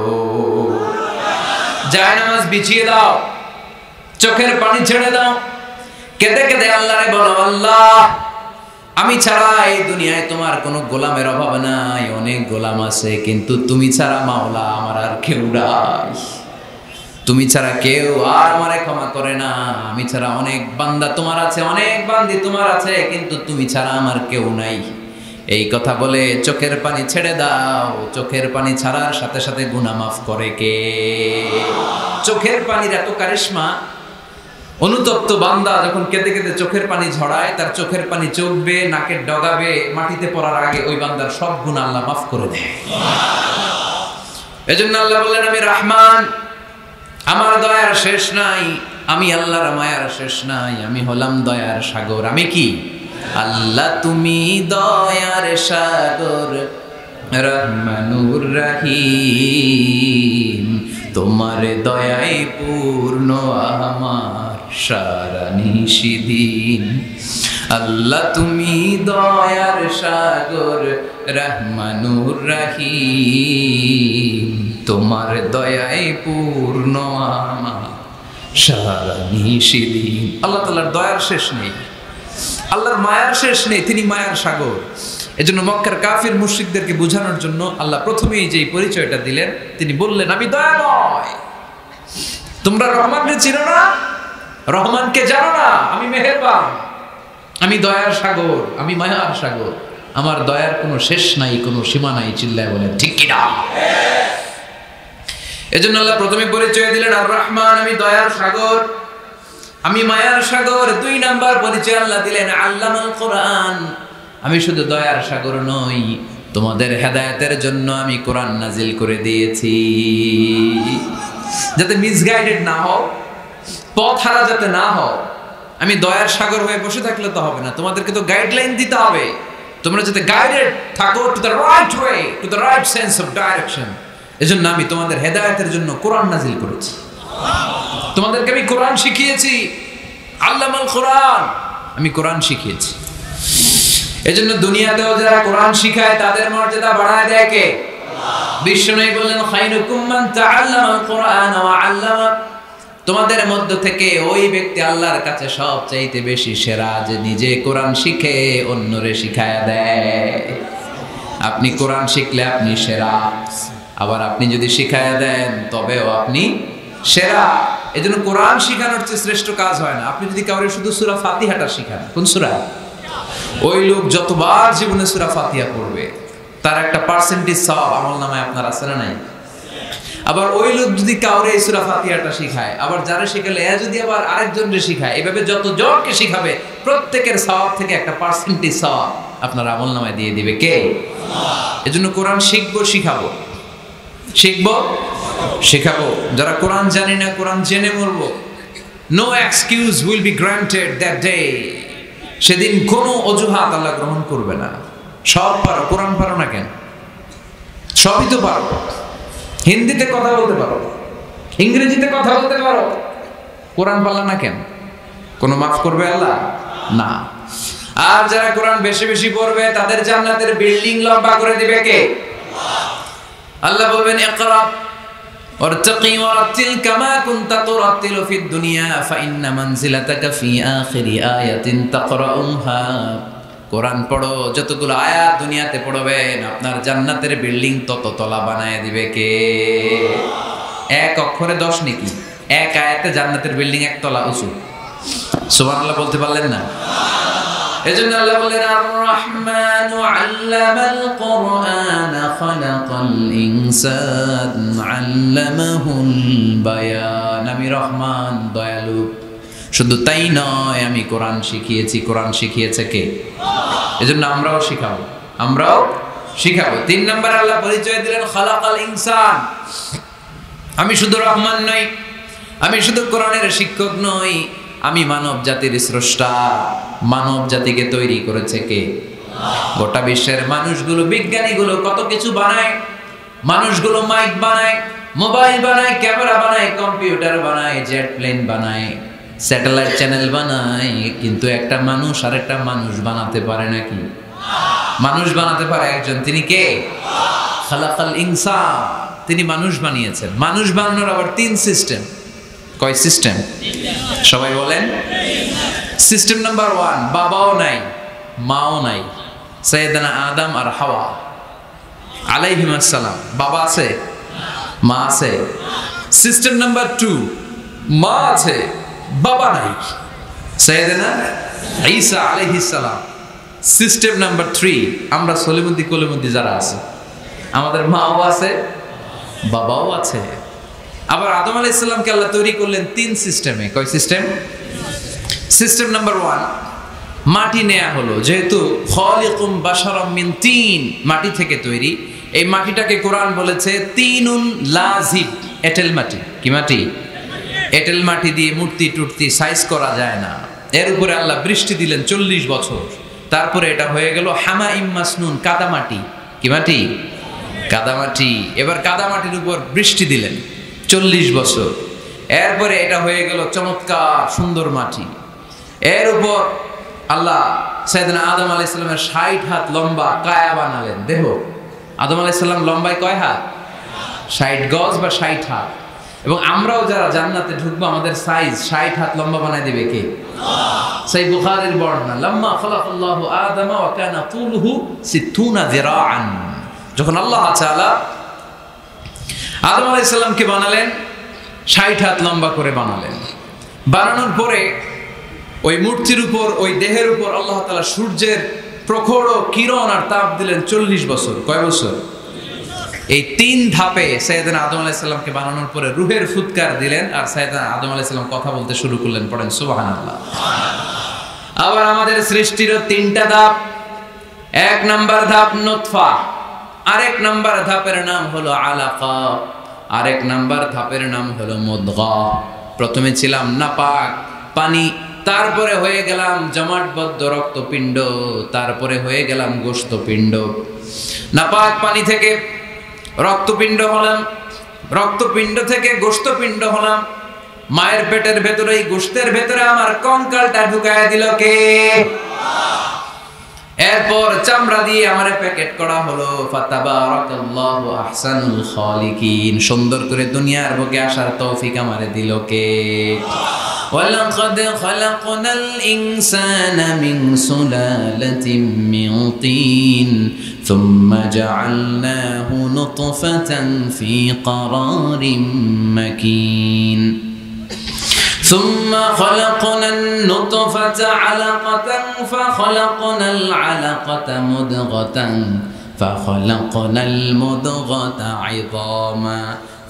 জায়নামাজ বিছিয়ে দাও, চোখের পানি ছেড়ে দাও, কেঁদে কেঁদে আল্লাহরে বলো, আল্লাহ আমি ছাড়া এই দুনিয়ায় তোমার কোনো গোলামের অভাব নাই, অনেক গোলাম আছে, কিন্তু তুমি ছাড়া মাওলা আমার আর কেউ নাই, তুমি ছাড়া কেউ আর আমারে ক্ষমা করে না, আমি ছাড়া অনেক বান্দা তোমার আছে, অনেক বান্দি তোমার আছে, কিন্তু তুমি ছাড়া আমার কেউ নাই। এই কথা বলে চোখের পানি ছেড়ে দাও। চোখের পানি ছাড়ার সাথে সাথে গুনাহ মাফ করে কে? চোখের পানির এত কারিশমা, অনুতপ্ত বান্দা যখন কেঁদে কেঁদে চোখের পানি ঝরায়, তার চোখের পানি চোখবে, নাকের ডগাবে, মাটিতে পড়ার আগে ওই বান্দার সব গুনাহ আল্লাহ মাফ করে দেয়। এজন্য আল্লাহ বললেন, আমি রহমান, আমার দয়ার শেষ নাই, আমি আল্লাহর মায়ার শেষ নাই, আমি হলাম দয়ার সাগর। আমি কি? আল্লাহ তুমি দয়ার সাগর, রহমানুর রহিম, তোমার দয়ায় পূর্ণ আমার সারা নিশিদিন। আল্লাহ তুমি দয়ার সাগর, রহমানুর রহিম, তোমার দয়ায় পূর্ণ আমার সারা নিশিদিন। আল্লাহ তাআলার দয়ার শেষ নেই, আল্লাহর মায়ার শেষ নেই, তিনি মায়ার সাগর। এজন্য মক্কার কাফির মুশরিকদেরকে বোঝানোর জন্য আল্লাহ প্রথমেই যে পরিচয়টা দিলেন, তিনি বললেন, আমি দয়াময়। তোমরা রহমানকে চিনো না, রহমানকে জানো না, আমি মেহেরবান, আমি দয়ার সাগর, আমি মায়ার সাগর, আমার দয়ার কোনো শেষ নাই, কোনো সীমা নাই। চিল্লায় বলেন ঠিক কিনা? এজন্য আল্লাহ প্রথমে পরিচয় দিলেন আর রহমান, আমি দয়ার সাগর, আমি মায়ার সাগর। 2 নাম্বার পরিচয় আল্লাহ দিলেন আল্লামাল কোরআন, আমি শুধু দয়ার সাগর নই, তোমাদের হেদায়েতের জন্য আমি কোরআন নাজিল করে দিয়েছি, যাতে মিসগাইডেড না হও, পথ হারা যাতে না হও। আমি দয়ার সাগর হয়ে বসে থাকলে তো হবে না, তোমাদেরকে তো গাইডলাইন দিতে হবে, তোমরা যাতে গাইডেড থাকো to the right way, to the right sense of direction. এজন্য আমি তোমাদের হেদায়েতের জন্য কোরআন নাজিল করেছি, তোমাদেরকে আমি কোরআন শিখিয়েছি। আল্লামাল কোরআন, আমি কোরআন শিখিয়েছি। এজন্য দুনিয়াতেও যারা কোরআন শিখায় তাদের মর্যাদা বাড়ায় দেয় কে? বিশ্বনবী বললেন, খায়রুকুম মান তাআল্লামাল কোরআন ওয়া আল্লামা, তোমাদের মধ্য থেকে ওই ব্যক্তি আল্লাহর কাছে সবচাইতে বেশি সেরা, যে নিজে কোরআন শিখে অন্যরে শিখায়া দেয়। আপনি কোরআন শিখলে আপনি সেরা, আবার আপনি যদি শিখায়া দেন তবেও আপনি সেরা। এজন্য কোরআন শিখানোর চেয়ে শ্রেষ্ঠ কাজ হয় না। আপনি যদি কাউরে শুধু সূরা ফাতিহাটা শিখান, কোন সূরা, ওই লোক যতবার জীবনে সূরা ফাতিহা পড়বে তার একটা পার্সেন্টেজ সওয়াব আমলনামায় আপনার আছে না নাই? আবার ওই লোক যদি কাউরে এই সূরা ফাতিহাটা শিখায়, আবার যারা শিখালে যদি আবার আরেকজনকে শিখায়, এভাবে যত জনকে শিখাবে প্রত্যেকের সওয়াব থেকে একটা পার্সেন্টেজ সওয়াব আপনার আমলনামায় দিয়ে দিবে কে? এজন্য কোরআন শিখবো, শিখাবো, শিখবো, শেখাবো। যারা কোরআন জানি না, কোরআন জেনে মরবো। No excuse will be granted that day. সেদিন কোনো অজুহাত আল্লাহ গ্রহণ করবে না। সব পারো, কোরআন পারো না কেন? সবই তো পারো। হিন্দিতে কথা বলতে পারো, ইংরেজিতে কথা বলতে পারো, কোরআন পারলা না কেন? কোনো মাফ করবে আল্লাহ? না। আর যারা কোরআন বেশি বেশি পড়বে তাদের জান্নাতের বিল্ডিং লম্বা করে দিবে কে? আল্লাহ বলবেন, ইকরা ওয়ারতাকি ওয়ারাতিল কামা কুনতা তুরাতিলু ফিদ দুনিয়া ফাইন্না মানজিলাতাকা ফি আখিরি আয়াতিন তাকরাউহা। কোরআন পড়ো, যতগুলো আয়াত দুনিয়াতে পড়বেন আপনার জান্নাতের বিল্ডিং তত তলা বানায় দিবে কে? এক অক্ষরে 10 নেকি, এক আয়াতে জান্নাতের বিল্ডিং 1 তলা উঁচু। সুবহানাল্লাহ বলতে পারলেন না? এজন্য আল্লাহ বলেন, আর রহমানু আল্লামাল কোরআন খালাকাল ইনসান আল্লামাহুল বায়ান। আমি রহমান, দয়ালু। শুধু তাই নয়, আমি কোরআন শিখিয়েছি। কোরআন শিখিয়েছে কে? এজন্য আমরাও শিখাবো, আমরাও শিখাবো। 3 নম্বরে আল্লাহ পরিচয় দিলেন খালাকাল ইনসান। আমি শুধু রহমান নই, আমি শুধু কোরআনের শিক্ষক নই, আমি মানব জাতির স্রষ্টা। মানব জাতিকে তৈরি করেছে কে? গোটা বিশ্বের মানুষগুলো, বিজ্ঞানীগুলো কত কিছু বানায়। মানুষগুলো মাইক বানায়, মোবাইল বানায়, ক্যামেরা বানায়, কম্পিউটার বানায়, জেট প্লেন বানায়, স্যাটেলাইট চ্যানেল বানায়, কিন্তু একটা মানুষ আরেকটা মানুষ বানাতে পারে নাকি? মানুষ বানাতে পারে একজন, তিনি কে? খালাকাল ইনসান, তিনি মানুষ বানিয়েছেন। মানুষ বানানোর আবার 3 সিস্টেম। কয় সিস্টেম? সবাই বলেন। সিস্টেম নাম্বার 1, বাবাও নাই মাও নাই, সাইয়েদনা আদম আর হাওয়া আলাইহিস সালাম। বাবা আছে, মা আছে। সিস্টেম নাম্বার 2, মা আছে বাবা নাই, সাইয়েদনা ঈসা আলাইহিস সালাম। সিস্টেম নাম্বার 3, আমরা সলিমুদ্দি কলিমুদ্দি যারা আছে, আমাদের মাও আছে বাবাও আছে। আবার আদম আলাইহিস সালামকে আল্লাহ তৈরি করলেন 3 সিস্টেমে। কয় সিস্টেম? সিস্টেম নাম্বার 1, মাটি নেয়া হলো, যেহেতু খালিকুম বাশারাম মিন তিন, মাটি থেকে তৈরি। এই মাটিটাকে কোরআন বলেছে তিনুন লাজিব, এঁটেল মাটি। কি মাটি? এঁটেল মাটি দিয়ে মূর্তি টুর্তি সাইজ করা যায় না। এর উপরে আল্লাহ বৃষ্টি দিলেন 40 বছর, তারপরে এটা হয়ে গেল হামাইম মাসনুন, কাদামাটি। কি মাটি? কাদামাটি। এবার কাদামাটির উপর বৃষ্টি দিলেন 40 বছর, এরপরে এটা হয়ে গেল চমৎকার সুন্দর মাটি। এর উপর আল্লাহ সাইয়েদনা আদম আলাইহিস সালামের 60 হাত লম্বা কায়া বানালেন দেহ। আদম আলাইহিস সালাম লম্বায় কয় হাত? 60 গজ বা 60 হাত। এবং আমরাও যারা জান্নাতে ঢুকবো আমাদের সাইজ 60 হাত লম্বা বানায় দিবে কে? সেই বুখারীর বর্ণনা, লাম্মা খালাকাল্লাহু আদম ওয়া কানা তুলুহু 60 যিরাআন। যখন আল্লাহ তাআলা আদম আলাইহিস সালামকে বানালেন 60 হাত লম্বা করে বানালেন। বানানোর পরে ওই মূর্তির উপর, ওই দেহের উপর আল্লাহ তাআলা সূর্যের প্রখর কিরণ আর তাপ দিলেন 40 বছর। কয় বছর? এই 3 ধাপে সাইয়েদনা আদম আলাইহিস সালামকে বানানোর পরে রূহের ফুৎকার দিলেন, আর সাইয়েদনা আদম আলাইহিস সালাম কথা বলতে শুরু করলেন। পড়েন সুবহানাল্লাহ। আবার আমাদের সৃষ্টিরও 3টা ধাপ। 1 নাম্বার ধাপ নুতফা, আরেক নাম্বার ধাপের নাম হলো আলাকা, আরেক নাম্বার ধাপের নাম হলো মুদগা। প্রথমে ছিলাম নাপাক পানি, তারপরে হয়ে গেলাম জমাটবদ্ধ রক্তপিণ্ড, তারপরে হয়ে গেলাম গোশতপিণ্ড। নাপাক পানি থেকে রক্তপিণ্ড হলাম, রক্তপিণ্ড থেকে গোশতপিণ্ড হলাম। মায়ের পেটের ভেতরে, এই গোশতের ভেতরে আমার কঙ্কালটা ঢুকায় দিল কে? এরপর চামড়া দিয়ে আমারে প্যাকেট করা হলো। ফাতাবারাকাল্লাহু আহসানুল খালিকিন। সুন্দর করে দুনিয়ার বুকে আসার তৌফিক আমারে দিল কে? ওয়ালাকাদ খালাকনাল ইনসানা মিন সুলালাতিন মিন তিন সুম্মা জাআলনাহু নুতফাতান ফি ক্বারারিন মাকিন ثم خلقنا النطفة علقة فخلقنا العلقة مضغة فخلقنا المضغة عظاما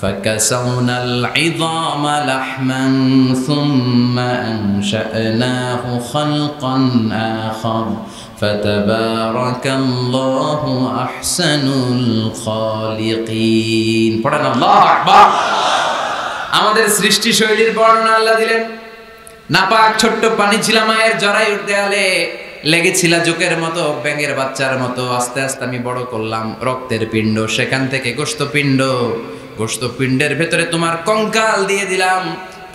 فكسونا العظام لحما ثم أنشأناه خلقا آخر فتبارك الله أحسن الخالقين. পড়েন আল্লাহু আকবার। আমাদের সৃষ্টি শৈলীর বর্ণনা আল্লাহ দিলেন। নাপাক ছোট্ট পানি ছিল মায়ের জরায়ুর দেয়ালে, লেগেছিল জোকের মতো, ব্যাঙের বাচ্চার মতো। আস্তে আস্তে আমি বড় করলাম রক্তের পিণ্ড, সেখান থেকে গোশতপিণ্ড, গোশতপিণ্ডের ভেতরে তোমার কঙ্কাল দিয়ে দিলাম,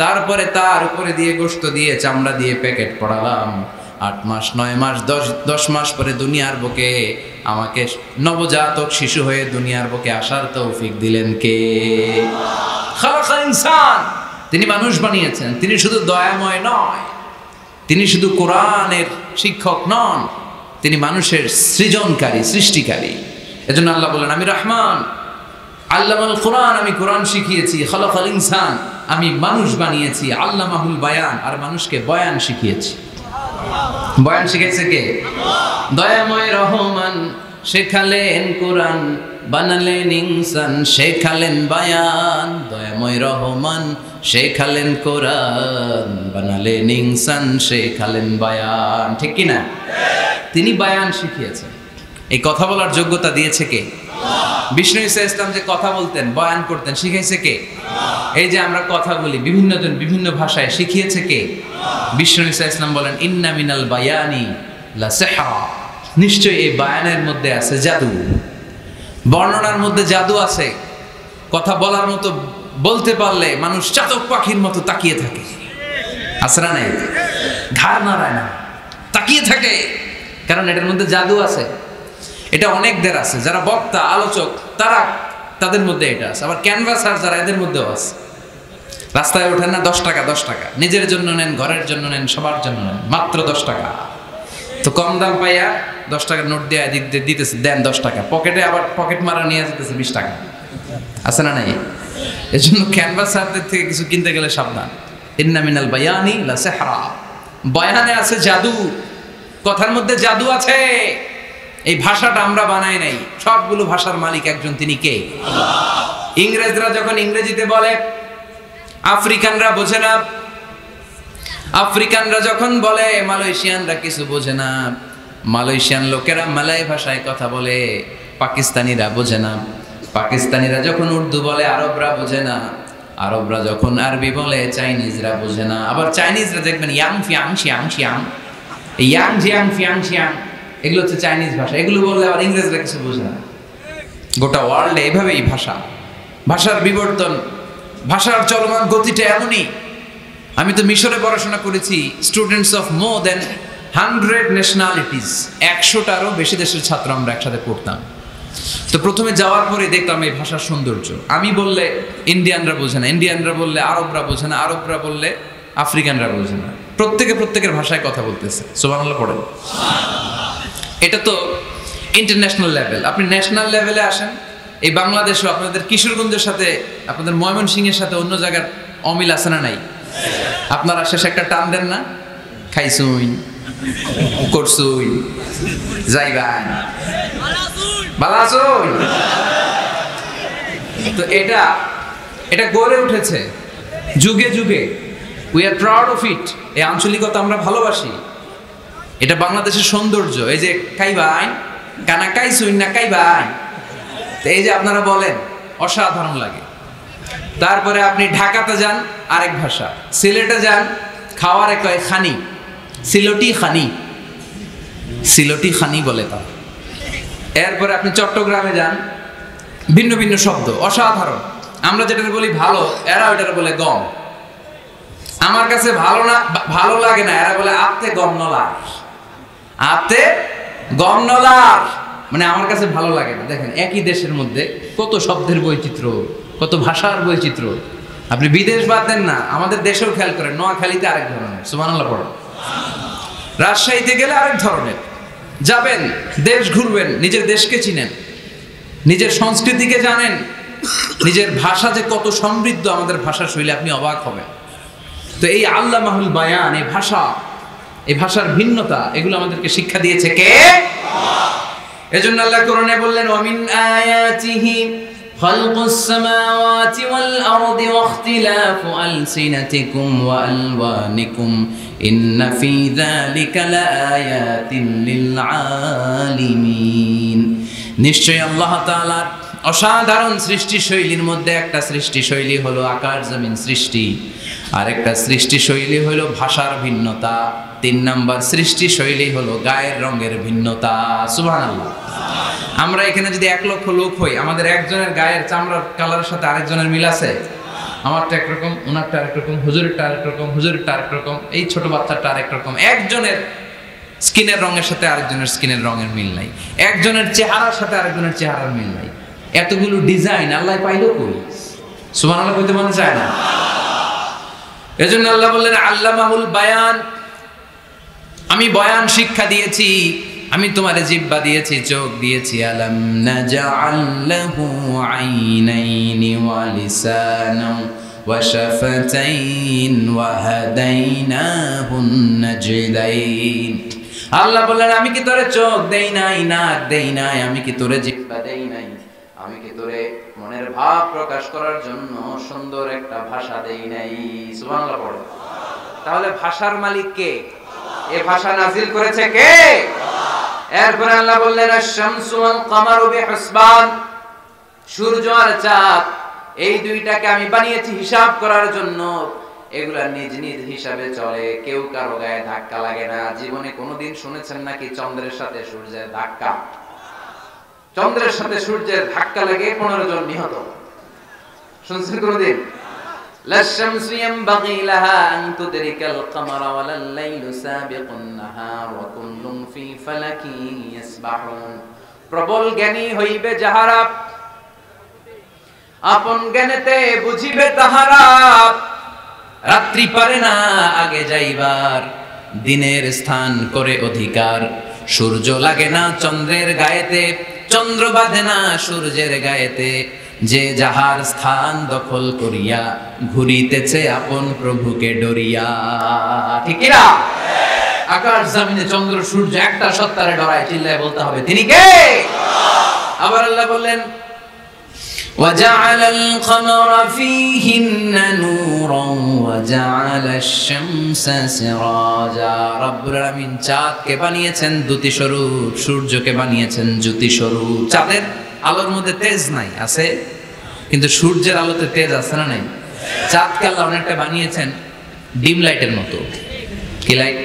তারপরে তার উপরে দিয়ে গোশত দিয়ে চামড়া দিয়ে প্যাকেট পড়ালাম। 8 মাস 9 মাস 10 মাস পরে দুনিয়ার বুকে আমাকে নবজাতক শিশু হয়ে দুনিয়ার বুকে আসার তৌফিক দিলেন কে? খালাকাল ইনসান। তিনি মানুষ বানিয়েছেন। তিনি শুধু দয়াময় নয়, তিনি শুধু কোরআনের শিক্ষক নন, তিনি মানুষের সৃজনকারী, সৃষ্টিকারী। এজন্য আল্লাহ বলেন, আমি রহমান, আল্লামাল কোরআন, আমি কোরআন শিখিয়েছি। খালাকাল ইনসান, আমি মানুষ বানিয়েছি। আল্লামাহুল বায়ান, আর মানুষকে বয়ান শিখিয়েছি। বয়ান শিখাইছে কে? দয়াময় রহমান শেখালেন কোরআন, বানালেন ইনসান, শেখালেন বায়ান। দয়াময় রহমান শেখালেন কোরআন, বানালেন ইনসান, শেখালেন বায়ান। ঠিক কি না? তিনি বায়ান শিখিয়েছেন। এই কথা বলার যোগ্যতা দিয়েছে কে? বিষ্ণু ঈসা ইসলাম যে কথা বলতেন, বয়ান করতেন, শিখাইছে কে? এই যে আমরা কথা বলি বিভিন্ন জন বিভিন্ন ভাষায়, শিখিয়েছে কে? বিষ্ণু ঈসা ইসলাম বলেন, ইন্না মিনাল বায়ানি লা সিহরা, নিশ্চয়ই এই বায়ানের মধ্যে আছে জাদু, বর্ণনার মধ্যে জাদু আছে। কথা বলার মতো, বলতে পারলে মানুষ চাতক পাখির মতো তাকিয়ে থাকে। আসরা নাই, ঘাড় নাড়ায় না, তাকিয়ে থাকে, কারণ এটার মধ্যে জাদু আছে। এটা অনেকদের আছে, যারা বক্তা আলোচক তারা, তাদের মধ্যে এটা আছে। আবার ক্যানভাসার যারা, এদের মধ্যেও আছে। রাস্তায় ওঠেন না 10 টাকা 10 টাকা, নিজের জন্য নেন, ঘরের জন্য নেন, সবার জন্য নেন, মাত্র 10 টাকা। তো কম দাম পাইয়া 10 টাকার নোট দিয়ে দিতেছে, দেন 10 টাকা, পকেটে আবার পকেট মারা নিয়ে যেতেছে 20 টাকা। আছে না নাই? এই জন্য ক্যানভাসারদের থেকে কিছু কিনতে গেলে সাবধান। ইন্না মিনাল বায়ানি লা সিহরা, বয়ানে আছে জাদু, কথার মধ্যে জাদু আছে। এই ভাষাটা আমরা বানাই নাই, সবগুলো ভাষার মালিক একজন, তিনি কে? ইংরেজরা যখন ইংরেজিতে বলে আফ্রিকানরা বোঝে না, আফ্রিকানরা যখন বলে মালয়েশিয়ানরা কিছু বোঝে না, মালয়েশিয়ান লোকেরা মালয় ভাষায় কথা বলে, পাকিস্তানিরা বোঝে না, পাকিস্তানিরা যখন উর্দু বলে আরবরা বোঝে না, আরবরা যখন আরবি বলে চাইনিজরা বোঝে না। আবার চাইনিজরা দেখবেন ইয়াং ফিয়াং শিয়াং শিয়াং, ইয়াং জিয়াং ফিয়াং শিয়াং, এগুলো হচ্ছে চাইনিজ ভাষা। এগুলো বললে আবার ইংরেজরা কিছু বোঝে না। গোটা ওয়ার্ল্ডে এভাবেই ভাষা, ভাষার বিবর্তন, ভাষার চলমান গতিটা এমনই। আমি তো মিশরে পড়াশোনা করেছি, students of more than 100 nationalities, 100টারও বেশি দেশের ছাত্র আমরা একসাথে পড়তাম। তো প্রথমে যাওয়ার পরে দেখতাম এই ভাষার সৌন্দর্য। আমি বললে ইন্ডিয়ানরা বোঝে না, ইন্ডিয়ানরা বললে আরবরা বোঝে না, আরবরা বললে আফ্রিকানরা বোঝে না, প্রত্যেকে প্রত্যেকের ভাষায় কথা বলতেছে। সুবহানাল্লাহ পড়েন। এটা তো ইন্টারন্যাশনাল লেভেল। আপনি ন্যাশনাল লেভেলে আসেন, এই বাংলাদেশও আপনাদের কিশোরগঞ্জের সাথে, আপনাদের ময়মনসিংহের সাথে অন্য জায়গার অমিল আছে না নাই? আপনারা শেষে একটা টান দেন না, খাইছুই করছুই যাইবাই বালাসুই। তো এটা গড়ে উঠেছে যুগে যুগে। We are proud of it. এই আঞ্চলিকতা আমরা ভালোবাসি, এটা বাংলাদেশের সৌন্দর্য। এই যে খাইবাই, কানা খাইছুই না খাইবাই, এই যে আপনারা বলেন, অসাধারণ লাগে। তারপরে আপনি ঢাকাতে যান, আরেক ভাষা। সিলেটে যান, খাওয়ারে কয় খানি, সিলটি খানি, সিলটি খানি বলে তা। এরপরে আপনি চট্টগ্রামে যান, ভিন্ন ভিন্ন শব্দ, অসাধারণ। আমরা যেটা বলি ভালো, এরা ওইটা বলে গম। আমার কাছে ভালো লাগে না, এরা বলে আতে গম নলার, আতে গম নলার, মানে আমার কাছে ভালো লাগে না। দেখেন একই দেশের মধ্যে কত শব্দের বৈচিত্র্য, কত ভাষার বৈচিত্র্য। আপনি বিদেশ বাদ দেন না, আমাদের দেশেও খেয়াল করেন, নোয়াখালীতে আরেক ধরনের, সুবহানাল্লাহ পড়েন। রাজশাহীতে গেলে আরেক ধরনের। যাবেন, দেশ ঘুরবেন, নিজের দেশকে চিনেন, নিজের সংস্কৃতিকে জানেন, নিজের ভাষা যে কত সমৃদ্ধ, আমাদের ভাষা শৈলী, আপনি অবাক হবেন। তো এই আল্লামাহুল বায়ান, এই ভাষা, এই ভাষার ভিন্নতা, এগুলো আমাদেরকে শিক্ষা দিয়েছে কে? এজন্য আল্লাহ কোরআনে বললেন, ওয়ামিন আয়াতিহি খালকুস সামাওয়াতি ওয়াল আরদি ওয়াখতিলাফু আলসিনাতিকুম ওয়া আলওয়ানিকুম ইন্না ফি যালিকা লাআয়াতিন লিল আলিমিন। নিশ্চয়ই আল্লাহ তাআলার অসাধারণ সৃষ্টি শৈলীর মধ্যে একটা সৃষ্টি শৈলী হলো আকাশ জমিন সৃষ্টি, আর একটা সৃষ্টি শৈলী হলো ভাষার ভিন্নতা, 3 নাম্বার সৃষ্টি শৈলী হলো গায়ের রঙের ভিন্নতা। সুবহানাল্লাহ। আমরা এখানে যদি 1 লক্ষ লোক হই, আমাদের একজনের গায়ের চামড়ার কালারের সাথে আরেকজনের মিল আছে? আমারটা একরকম, ওনারটা আরেক রকম, হুজুরেরটা আরেক রকম, হুজুরেরটা আরেক রকম, এই ছোট বাচ্চাটা আরেক রকম। একজনের স্কিনের রঙের সাথে আরেকজনের স্কিনের রঙের মিল নাই, একজনের চেহারার সাথে আরেকজনের চেহারার মিল নাই। এতগুলো ডিজাইন আল্লাহ পাইলো কই? সুবহানাল্লাহ কইতে মনে চায় না? এজন্য আল্লাহ বললেন আল্লামাহুল বায়ান, আমি বয়ান শিক্ষা দিয়েছি, আমি তোমারে জিহ্বা দিয়েছি, চোখ দিয়েছি। আলাম নাজআল লাহু আইনাইনি ওয়া লিসানান ওয়া শাফাতাইন ওয়া হাদাইনাহুন নাজদাইন। আল্লাহ বললেন, আমি কি তোরে চোখ দেই নাই, নাক দেই নাই, আমি কি তোরে জিহ্বা দেই নাই, আমি কি তোরে মনের ভাব প্রকাশ করার জন্য সুন্দর একটা ভাষা দেই নাই? সুবহানাল্লাহ পড়ো। তাহলে ভাষার মালিক কে? এই ভাষা নাজিল করেছে কে? এরপরে আল্লাহ বললেন, আশ-শামসু ওয়াল কামারু বিহিসবান, সূর্য আর চাঁদ, এই দুইটাকে আমি বানিয়েছি হিসাব করার জন্য। এগুলা নিজ নিজ হিসাবে চলে, কেউ কারো গায়ে ধাক্কা লাগে না। জীবনে কোনোদিন শুনেছেন নাকি চন্দ্রের সাথে সূর্যের ধাক্কা? চন্দ্রের সাথে সূর্যের ধাক্কা লাগে 15 জন নিহত, শুনছেন কোনদিন? লাশ-শামসু ইয়ানবাগি লাহা আন তুদরিকাল কামারা ওয়ালাল লাইলু সাবিকুন নাহার ওয়া কুল্লুন ফি ফালাকিন ইয়াসবাহুন। প্রবল জ্ঞানী হইবে যাহারা, আপন জ্ঞানেতে বুঝিবে তাহারা, রাত্রি পারে না আগে যাইবার, দিনের স্থান করে অধিকার। সূর্য লাগে না চন্দ্রের গায়েতে, চন্দ্র বাঁধে না সূর্যের গায়েতে। যে যাহার স্থান দখল করিয়া, ঘুরিতেছে আপন প্রভুকে ডরিয়া। ঠিক কি না? আকাশ জমিনে চন্দ্র সূর্য একটা সত্তারে ডরায়, চিল্লায় বলতে হবে তিনি কে। আবার আল্লাহ বললেন وَجَعَلَ الْقَمَرَ فِيهِنَّ نُورًا وَجَعَلَ الشَّمْسَ سِرَاجًا। রব্বুল আলামিন চাঁদকে বানিয়েছেন দ্যুতি স্বরূপ, সূর্যকে বানিয়েছেন জ্যোতি স্বরূপ। চাঁদের আলোর মধ্যে তেজ নাই, আছে, কিন্তু সূর্যের আলোতে তেজ আছে না নাই? চাঁদকে আল্লাহ অনেকটা বানিয়েছেন ডিম লাইটের মতো। কি লাইট?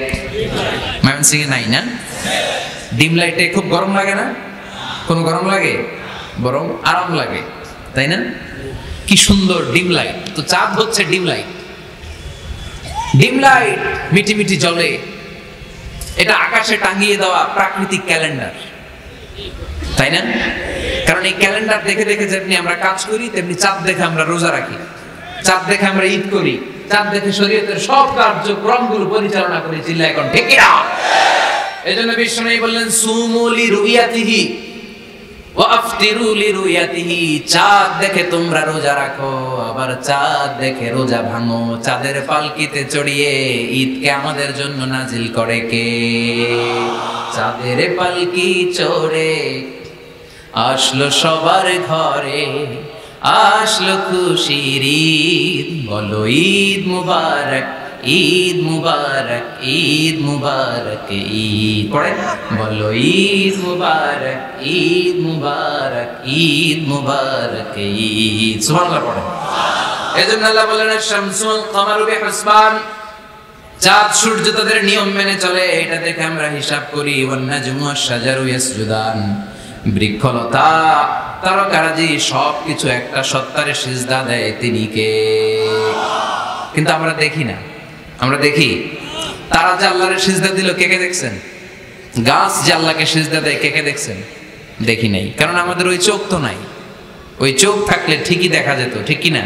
ময়মনসিংহে নাই না? ডিম লাইটে খুব গরম লাগে না? কোনো গরম লাগে? বরং আরাম লাগে, তাই না? কি সুন্দর ডিম লাইট। তো চাঁদ হচ্ছে ডিম লাইট। ডিম লাইট মিটি মিটি জ্বলে, এটা আকাশে টাঙিয়ে দেওয়া প্রাকৃতিক ক্যালেন্ডার, তাই না? কারণ এই ক্যালেন্ডার দেখে দেখে যেমনি আমরা কাজ করি, তেমনি চাঁদ দেখে আমরা রোজা রাখি, চাঁদ দেখে আমরা ঈদ করি, চাঁদ দেখে শরীয়তের সব কার্যক্রমগুলো পরিচালনা করি। চিল্লা এখন ঠিক না? এজন্য বিশ্বনবী বললেন সুমু লিরুয়াতিহি ওয়া আফতিরু লিরুয়াতিহি। চাঁদ দেখে তোমরা রোজা রাখো, আবার চাঁদ দেখে রোজা ভাঙো। চাঁদের পালকিতে চড়িয়ে ঈদকে আমাদের জন্য নাজিল করে কে? চাঁদের পালকি চড়ে আসলো সবার ঘরে, আসলো খুশির ঈদ। বলো ঈদ মুবারক, ঈদ মুবারক, ঈদ মুবারক, ঈদ পড়ে বলো ঈদ মুবারক, ঈদ মুবারক, ঈদ মুবারক, ঈদ। সুবহানাল্লাহ পড়ে। এজন্য আল্লাহ বলেন শামসুল কমারু বিহিসবান, চাঁদ সূর্য তাদের নিয়ম মেনে চলে, এটা দেখে আমরা হিসাব করি। ওয়ান নাজমু ওয়াশ শাজারু ইয়াসজুদান, বৃক্ষলতা তারকারাজি সবকিছু একটা সত্তারে সিজদা দেয়, তিনি কে? কিন্তু আমরা দেখি না। আমরা দেখি তারা যে আল্লাহরে সিজদা দিল, কে কে দেখছেন? গাছ যে আল্লাহকে সিজদা দেয়, কে কে দেখছেন? দেখি নাই, কারণ আমাদের ওই চোখ তো নাই। ওই চোখ থাকলে ঠিকই দেখা যেত, ঠিক কি না?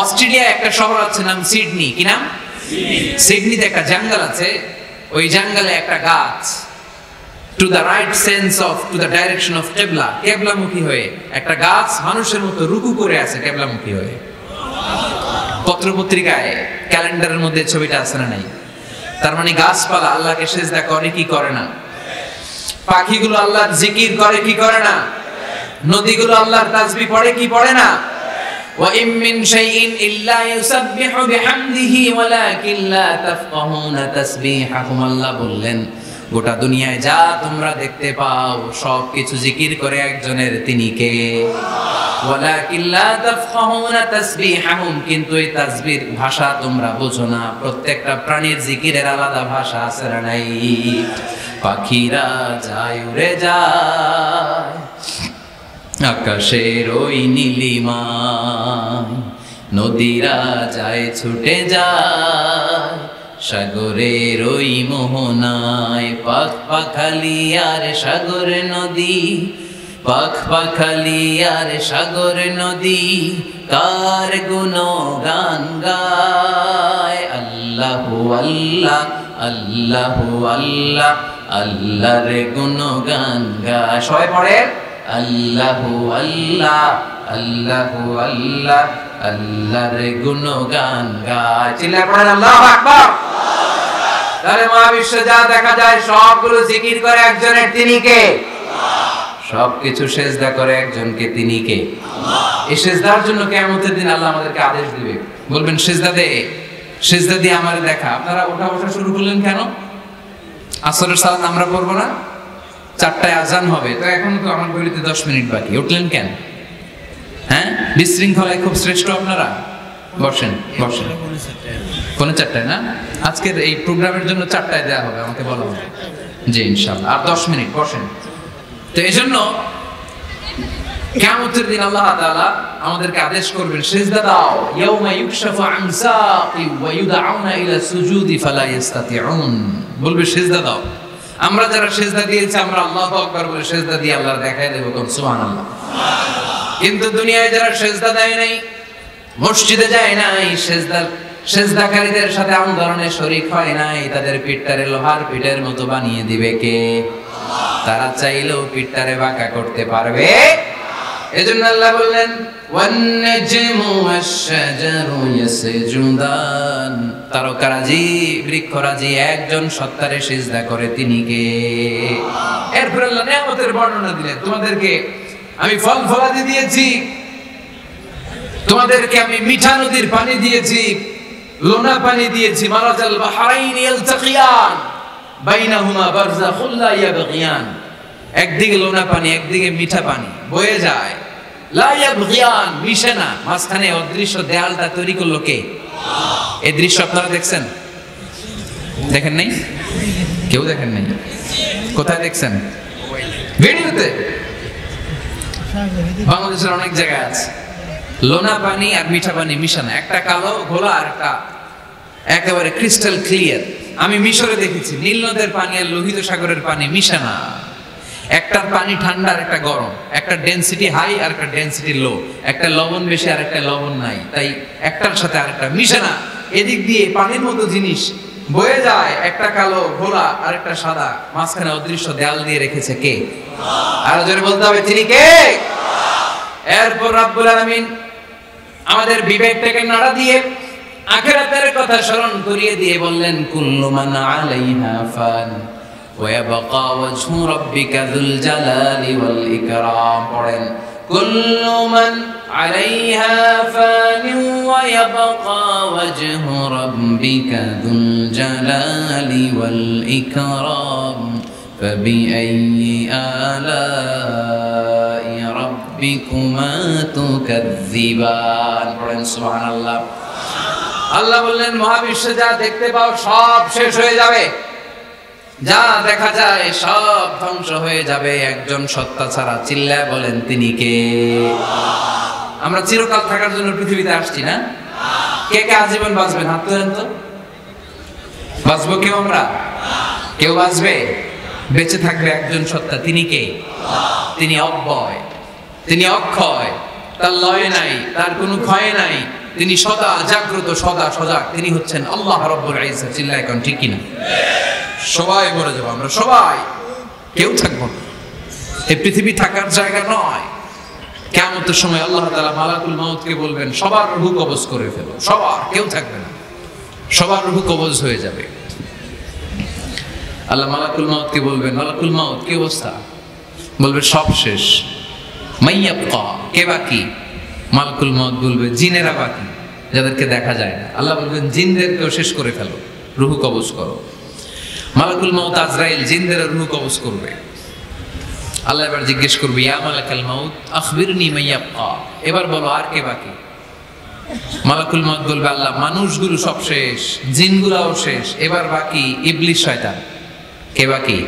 অস্ট্রেলিয়া একটা শহর আছে নাম সিডনি, কি নাম? সিডনিতে একটা জঙ্গল আছে, ওই জঙ্গলে একটা গাছ to the right sense of to the direction of কেবলা, কেবলামুখী হয়ে একটা গাছ মানুষের মতো রুকু করে আছে কেবলামুখী হয়ে। পত্রপত্রিকায় ক্যালেন্ডারের মধ্যে ছবিটা আছে না নাই? তার মানে গাছপালা আল্লাহকে সিজদা করে কি করে না? পাখিগুলো আল্লাহর জিকির করে কি করে না? নদীগুলো আল্লাহর তাসবিহ পড়ে কি পড়ে না? ওয়া ইম মিন শাইইন ইল্লা ইউসাব্বিহু বিহামদিহি ওয়ালাকিন লা তাফকাহুনা তাসবিহাহুম। আল্লাহ বললেন গোটা দুনিয়ায় যা তোমরা দেখতে পাও সবকিছু জিকির করে একজনের, তিনি কে? ওয়ালাকিন লা তাফকাহুনা তাসবিহাহুম, কিন্তু এই তাসবিহর ভাষা তোমরা বোঝো না। প্রত্যেকটা প্রাণীর জিকিরের আলাদা ভাষা আছে না নাই? পাখিরা যায় উড়ে যায় আকাশের ওই নীলিমায়, নদীরা যায় ছুটে যায় সাগরের ওই মোহনায়। পাখ পাখালি আর সাগর নদী, পাখ পাখালি আর সাগর নদী, কার গুণগান গায়। আল্লাহু আল্লাহ, আল্লাহু আল্লাহ, আল্লাহর গুণগান গায়। সবাই পড়ে আল্লাহু আল্লাহ, আল্লাহু আল্লাহ, আল্লাহর গুণগান গায়। চিল্লায় পড়েন আল্লাহু আকবার। তাহলে মহাবিশ্বে যা দেখা যায় সবগুলো জিকির করে একজনের, তিনি কে? সবকিছু সিজদা করে একজনকে, তিনি কে? এই সিজদার জন্য কিয়ামতের দিন আল্লাহ আমাদেরকে আদেশ দিবে, বলবেন সিজদা দে, সিজদা দিয়ে আমারে দেখা। আপনারা ওঠা বসা শুরু করলেন কেন? আসরের সালাত আমরা পড়বো না? 4টায় আজান হবে, তো এখনো তো আমার ঘড়িতে 10 মিনিট বাকি, উঠলেন কেন? হ্যাঁ, বিশৃঙ্খলায় খুব শ্রেষ্ঠ আপনারা। বসেন বসেন। কোন 4টায় না? আজকের এই প্রোগ্রামের জন্য 4টায় দেওয়া হবে, আমাকে বলা হবে। জি ইনশাআল্লাহ, আর 10 মিনিট বসেন। তো এই জন্য কিয়ামতের দিন আল্লাহ তাআলা আমাদেরকে আদেশ করবেন সিজদা দাও। ইয়াউমা ইউকশাফু আন সাকি ওয়া ইউদআউনা ইলা সুজুদি ফালা ইস্তাতিউন, বলবে সিজদা দাও। আমরা যারা সিজদা দিয়েছি আমরা আল্লাহু আকবার বলে সিজদা দিয়ে আল্লাহর দেখায় দেব, কোন সুবহানাল্লাহ। কিন্তু দুনিয়ায় যারা সিজদা দেয় নাই, মসজিদে যায় নাই, সিজদার সিজদাকারীদের সাথে আন্দোলনে শরীক হয় নাই, তাদের পিঠটারে লোহার পিঠের মতো বানিয়ে দিবে কে? তারা চাইলেও পিঠটারে বাঁকা করতে পারবে। এজন্য আল্লাহ বললেন ওয়ান-নাজমু ওয়াশ-শাজারু ইয়াসজুদান, তারকারাজি বৃক্ষরাজি একজন সত্তারে সিজদা করে, তিনি কে? এরপর আল্লাহ নিয়ামতের বর্ণনা দিলেন, তোমাদেরকে আমি ফল ফলাদি দিয়েছি, তোমাদেরকে আমি মিঠা নদীর পানি দিয়েছি, লোনা পানি দিয়েছি, মারাজাল বাহরাইন ইয়ালতাকিয়ান বাইনাহুমা বারযাখুল লা ইয়াবগিয়ান, একদিকে লোনা পানি একদিকে মিঠা পানি বয়ে যায়, লা ইয়াবগিয়ান মিশে না, মাঝখানে অদৃশ্য দেয়ালটা তৈরি করলো কে? এই দৃশ্য আপনারা দেখছেন? দেখেন নাই? কেউ দেখেন নাই? কোথায় দেখছেন? ভিডিওতে। বাংলাদেশের অনেক জায়গায় আছে লোনা পানি আর মিঠা পানি মিশানো, একটা কালো ঘোলা আর একটা একেবারে ক্রিস্টাল ক্লিয়ার। আমি মিশরে দেখেছি নীল নদের পানি আর লোহিত সাগরের পানি মিশানা, একটার পানি ঠান্ডা আর একটা গরম, একটা ডেনসিটি হাই আর একটা ডেনসিটি লো, একটা লবণ বেশি আর একটা লবণ নাই, তাই একটার সাথে আরেকটা মিশানা। এদিক দিয়ে পানির মতো জিনিস বয়ে যায়, একটা কালো ঘোলা আর একটা সাদা, মাঝখানে অদৃশ্য দেয়াল দিয়ে রেখেছে কে? আরো জোরে বলতে হবে, তিনি কে? এরপর রাব্বুল আলামিন আমাদের বিবেকটাকে নাড়া দিয়ে আখিরাতের কথা স্মরণ করিয়ে দিয়ে বললেন কুল্লু মান আলাইহা ফান ওয়া ইয়াবকা ওয়াজহু রাব্বিকা যুল জালালি ওয়াল ইকরাম। পড়েন কুল্লু মান আলাইহা ফান ওয়া ইয়াবকা ওয়াজহু রাব্বিকা যুল জালালি ওয়াল ইকরাম ফাবিআইয়ি আলাই রাব্বিকুমা তুকাযযিবান। পড়েন সুবহানাল্লাহ। আল্লাহ বললেন মহাবিশ্বে যা দেখতে পাও সব শেষ হয়ে যাবে, যা দেখা যায় সব ধ্বংস হয়ে যাবে একজন সত্তা ছাড়া। চিল্লায় বলেন তিনি কে? আমরা চিরকাল থাকার জন্য পৃথিবীতে আসছি না? কে কে আজীবন বাঁচবেন? হাত তোলেন তো। বাঁচবো কেউ? আমরা কেউ বাঁচবে? বেঁচে থাকবে একজন সত্তা, তিনি কে? তিনি অব্যয়, তিনি অক্ষয়, তার লয় নাই, তার কোনো ক্ষয় নাই, তিনি সদা জাগ্রত, সদা সজাগ, তিনি হচ্ছেন আল্লাহ রাব্বুল ইজ্জত। চিল্লায় কোন ঠিক কিনা? সবাই মরে যাবো আমরা, সবাই, কেউ থাকবো না। এই পৃথিবী থাকার জায়গা নয়। কিয়ামতের সময় আল্লাহ তাআলা মালাকুল মাউতকে বলবেন সবার রূহ কবজ করে ফেলো, সবার, কেউ থাকবে না, সবার রূহ কবজ হয়ে যাবে। আল্লাহ মালাকুল মাউতকে বলবেন মালাকুল মাউত কি অবস্থা? বলবে সব শেষ। মাইয়াবকা, কে বাকি? মালাকুল মাউত বলবে জিনেরা বাকি, যাদেরকে দেখা যায় না। আল্লাহ বলবেন জিনদেরকেও শেষ করে ফেলো, রূহ কবজ করো। মালাকুল মাউত আজরাইল জিনদের রূহ কবজ করবে। আল্লাহ এবার জিজ্ঞেস করবে ইয়া মালাকাল মাউত আখবিরনি মাইয়াবকা, এবার বলো আর কে বাকি? মালাকুল মাউত বলবে আল্লাহ মানুষগুলো সব শেষ, জিনগুলাও শেষ, এবার বাকি ইবলিস শয়তান। কে বাকি?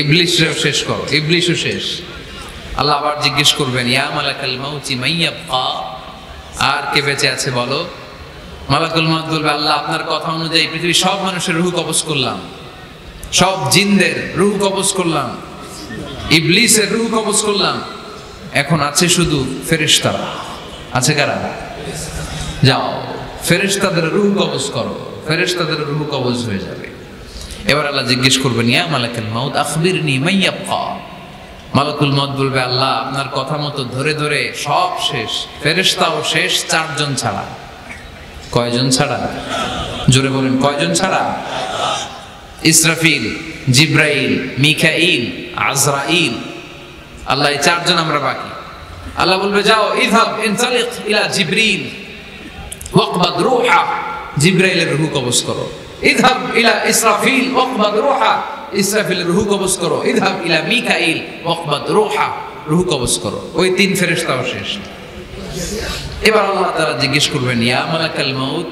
ইবলিসও শেষ করো, ইবলিসও শেষ। আল্লাহ আবার জিজ্ঞেস করবেন ইয়া মালাকাল মাউতি মাইয়াবকা, আর কে বেঁচে আছে বলো? মালাকুল মাউত বলবে আল্লাহ আপনার কথা অনুযায়ী পৃথিবীর সব মানুষের রূহ কবজ করলাম, সব জিনদের রূহ কবজ করলাম, ইবলিসের রূহ কবজ করলাম, এখন আছে শুধু ফেরেশতারা। আছে কারা? যাও ফেরেশতাদের রূহ কবজ করো, ফেরেশতাদের রূহ কবজ হয়ে যাবে। এবার আল্লাহ জিজ্ঞেস করবেন ইয়া মালাকাল মাউত আখবিরনি মাইয়াবকা। মালাকুল মাউত বলবে আল্লাহ আপনার কথা মতো ধরে ধরে সব শেষ, ফেরেশতাও শেষ, চারজন ছাড়া। কয়জন ছাড়া? জোরে বলেন কয়জন ছাড়া? ইসরাফিল, জিব্রাইল, মিকাইল, আজরাইল। আল্লাহ এই চারজন আমরা বাকি। আল্লাহ বলবে যাও ইযহাব ইনতালিক ইলা জিবরিল ওয়াকবাদ রূহা, জিব্রাইলের রূহ কবজ করো। ইযহাব ইলা ইসরাফিল ওয়াকবাদ রূহা, ইসরাফিলের রূহ কবজ করো। ইযহাব ইলা মিকাইল ওয়াকবাদ রূহা, রূহ কবজ করো। ওই তিন ফেরেশতাও শেষ। এবার আল্লাহ তাআলা জিজ্ঞেস করবেন ইয়া মালাকাল মাউত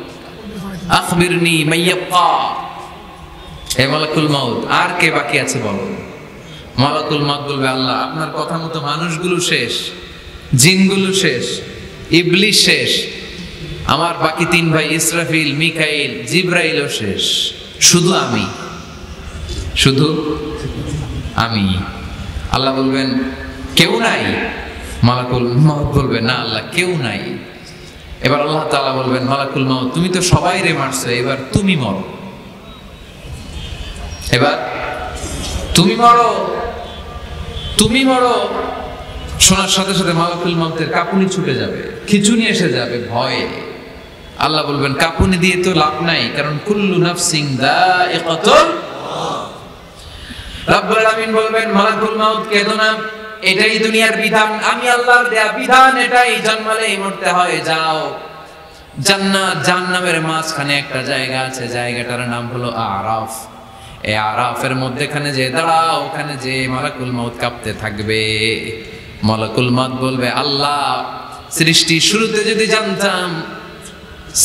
আখবিরনি মাইয়াবকা, হে মালাকুল মাউত আর কে বাকি আছে বলো? মালাকুল মাউত বলবে আল্লাহ আপনার কথা মতো মানুষগুলো শেষ, জিনগুলো শেষ, ইবলিস শেষ, আমার বাকি তিন ভাই ইসরাফিল, মিকাইল, জিব্রাইলও শেষ, শুধু আমি, শুধু আমি। আল্লাহ বলবেন কেউ নাই? মালাকুল মাউত বলবে না আল্লাহ কেউ নাই। এবার আল্লাহ তাআলা বলবেন মালাকুল মাউত তুমি তো সবাইরে মারছো, এবার তুমি মরো, এবার তুমি মরো, তুমি মরো। শোনার সাথে সাথে মালাকুল মাউতের কাঁপুনি ছুটে যাবে, খিঁচুনি এসে যাবে ভয়ে। আল্লাহ বলবেন কাঁপুনি দিয়ে তো লাভ নাই, কারণ কুল্লু নাফসিন যায়িকাতুল মাউত। রব্বুল আলামিন বলবেন মালাকুল মাউত কেঁদো না, এটাই দুনিয়ার বিধান, আমি আল্লাহর দেয়া বিধান, এটাই জন্মালেই মরতে হয়। যাও, জান্নাত জাহান্নামের মাঝখানে একটা জায়গা আছে, জায়গাটার নাম হলো আরাফ। এই আরাফের মধ্যখানে যে দাঁড়াও, ওখানে যে মালাকুল মাউত কাঁপতে থাকবে। মালাকুল মাউত বলবে আল্লাহ সৃষ্টির শুরুতে যদি জানতাম,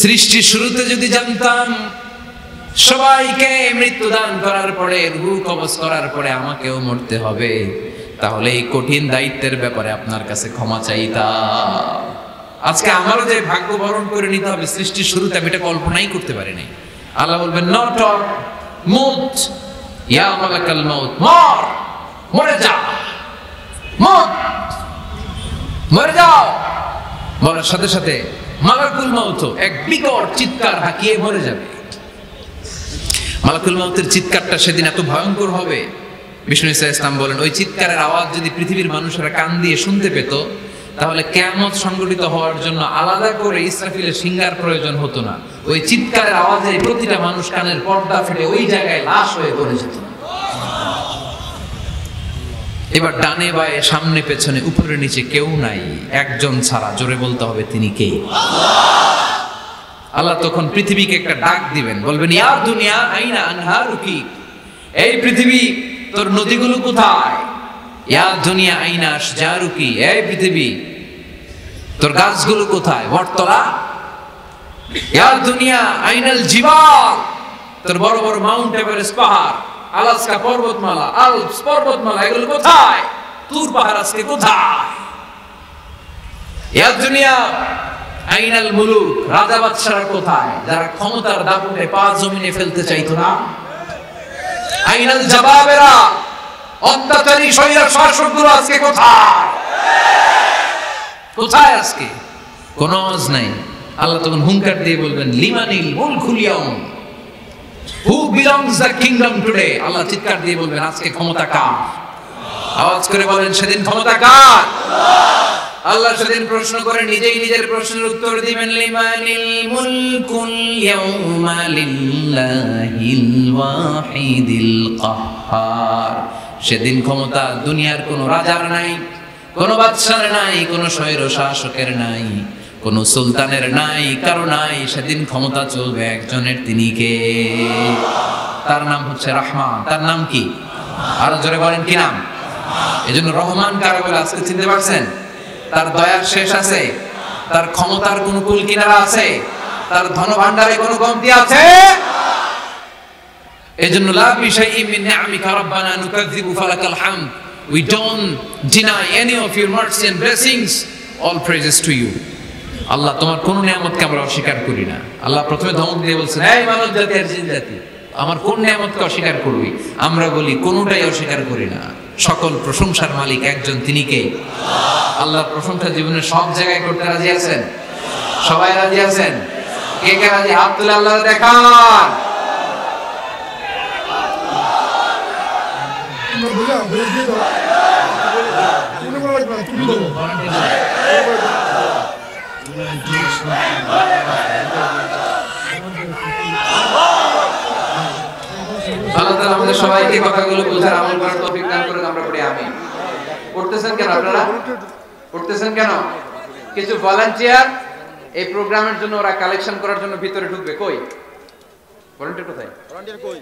সৃষ্টির শুরুতে যদি জানতাম সবাইকে মৃত্যু দান করার পরে, রূহ কবজ করার পরে আমাকেও মরতে হবে, তাহলে এই কঠিন দায়িত্বের ব্যাপারে আপনার কাছে ক্ষমা চাইতাম। আজকে আমারও যে ভাগ্য বরণ করে নিতে হবে সৃষ্টির শুরুতে, আমি এটা কল্পনাই করতে পারি নাই। আল্লাহ বলবেন নট অর মুত ইয়া মালাকাল মাউত, মর, মরে যা, মুত, মরে যাও। মরার সাথে সাথে মালাকুল মাউত এক বিকট চিৎকার হাঁকিয়ে মরে যাবে। মালাকুল মাউতের চিৎকারটা সেদিন এত ভয়ঙ্কর হবে, বিষ্ণু ঈসা ইসলাম বলেন ওই চিৎকারের আওয়াজ যদি পৃথিবীর মানুষেরা কান দিয়ে শুনতে পেত, তাহলে কিয়ামত সংগঠিত হওয়ার জন্য আলাদা করে ইসরাফিলের সিংহার প্রয়োজন হতো না। ওই চিৎকারের আওয়াজে প্রতিটা মানুষ কানের পর্দা ফেটে ওই জায়গায় লাশ হয়ে পড়ে যেত। এবার ডানে বায়ে সামনে পেছনে উপরে নিচে কেউ নাই, একজন ছাড়া, জোরে বলতে হবে তিনি কে? আল্লাহ তখন পৃথিবীকে একটা ডাক দিবেন, বলবেন ইয়া দুনিয়া আইনা আনহারুকি, এই পৃথিবী তোর নদীগুলো কোথায়? ইয়া দুনিয়া আইনা আশজারুকি, এই পৃথিবী তোর গাছগুলো কোথায়? বটতলা। ইয়া দুনিয়া আইনাল জিবাল, তোর বড় বড় মাউন্ট এভারেস্ট পাহাড়, আলাস্কা পর্বতমালা, আলপস পর্বতমালা, এগুলো কোথায়? তুর পাহাড় আজকে কোথায়? ইয়া দুনিয়া আইনাল মুলুক, রাজা বাদশারা কোথায়, যারা ক্ষমতার দাপটে পা জমিনে ফেলতে চাইতো না? আইনাল জাবাবেরা, অত্যাচারী স্বৈর শাসকগুলো আজকে কোথায়? কোথায় আজকে? কোন আওয়াজ নাই। আল্লাহ তখন হুঙ্কার দিয়ে বলবেন লিমানিল মুলকুল ইয়াউম, who belongs the kingdom today. আল্লাহ চিৎকার দিয়ে বলবেন আজকে ক্ষমতা কার? আওয়াজ করে বলেন সেদিন ক্ষমতা কার? আল্লাহ সেদিন প্রশ্ন করে নিজেই নিজের প্রশ্নের উত্তর দিবেন লিমানিল মুলকুল ইয়াউমা লিল্লাহিল ওয়াহিদিল কাহ্হার। সেদিন ক্ষমতা দুনিয়ার কোন রাজার নাই, কোন বাদশার নাই, কোন স্বৈর শাসকের নাই, কোন সুলতানের নাই, কারো নাই। সেদিন ক্ষমতা চলবে একজনের, তিনি কে? তার নাম হচ্ছে রহমান। তার নাম কি? আরো জোরে বলেন কি নাম? এজন্য রহমান কার বলে আজকে চিনতে পারছেন? তার দয়ার শেষ আছে? তার ক্ষমতার কোন কুল কিনারা আছে? তার ধন ভান্ডারে কোন কমতি আছে? এজন্য লা বিশাইইন মিন নিআমিকা রাব্বানা নুকাযযিবু ফালাকাল হামদ, we don't deny any of your mercy and blessings, all praises to you। আল্লাহ তোমার কোন নিয়ামতকে আমরা অস্বীকার করি না। আল্লাহ প্রথমে ধমক দিয়ে বলছেন এই মানব জাতি আর জিন জাতি, আমার কোন নিয়ামতকে অস্বীকার করবি? আমরা বলি কোনটাই অস্বীকার করি না। সকল প্রশংসার মালিক একজন, তিনি কে? আল্লাহর প্রশংসা জীবনের সব জায়গায় করতে রাজি আছেন? সবাই রাজি আছেন? কে কে রাজি? হাত তুলে আল্লাহর দেখান। আল্লাহ তাআলা আমাদের সবাইকে কথাগুলো বোঝার আমল করার তৌফিক দান করুন। আমরা পড়ি আমিন। পড়তেছেন কেন আপনারা? পড়তেছেন কেন? কিছু ভলান্টিয়ার এই প্রোগ্রামের জন্য ওরা কালেকশন করার জন্য ভিতরে ঢুকবে। কই ভলান্টিয়ার? কোথায় ভলান্টিয়ার? কই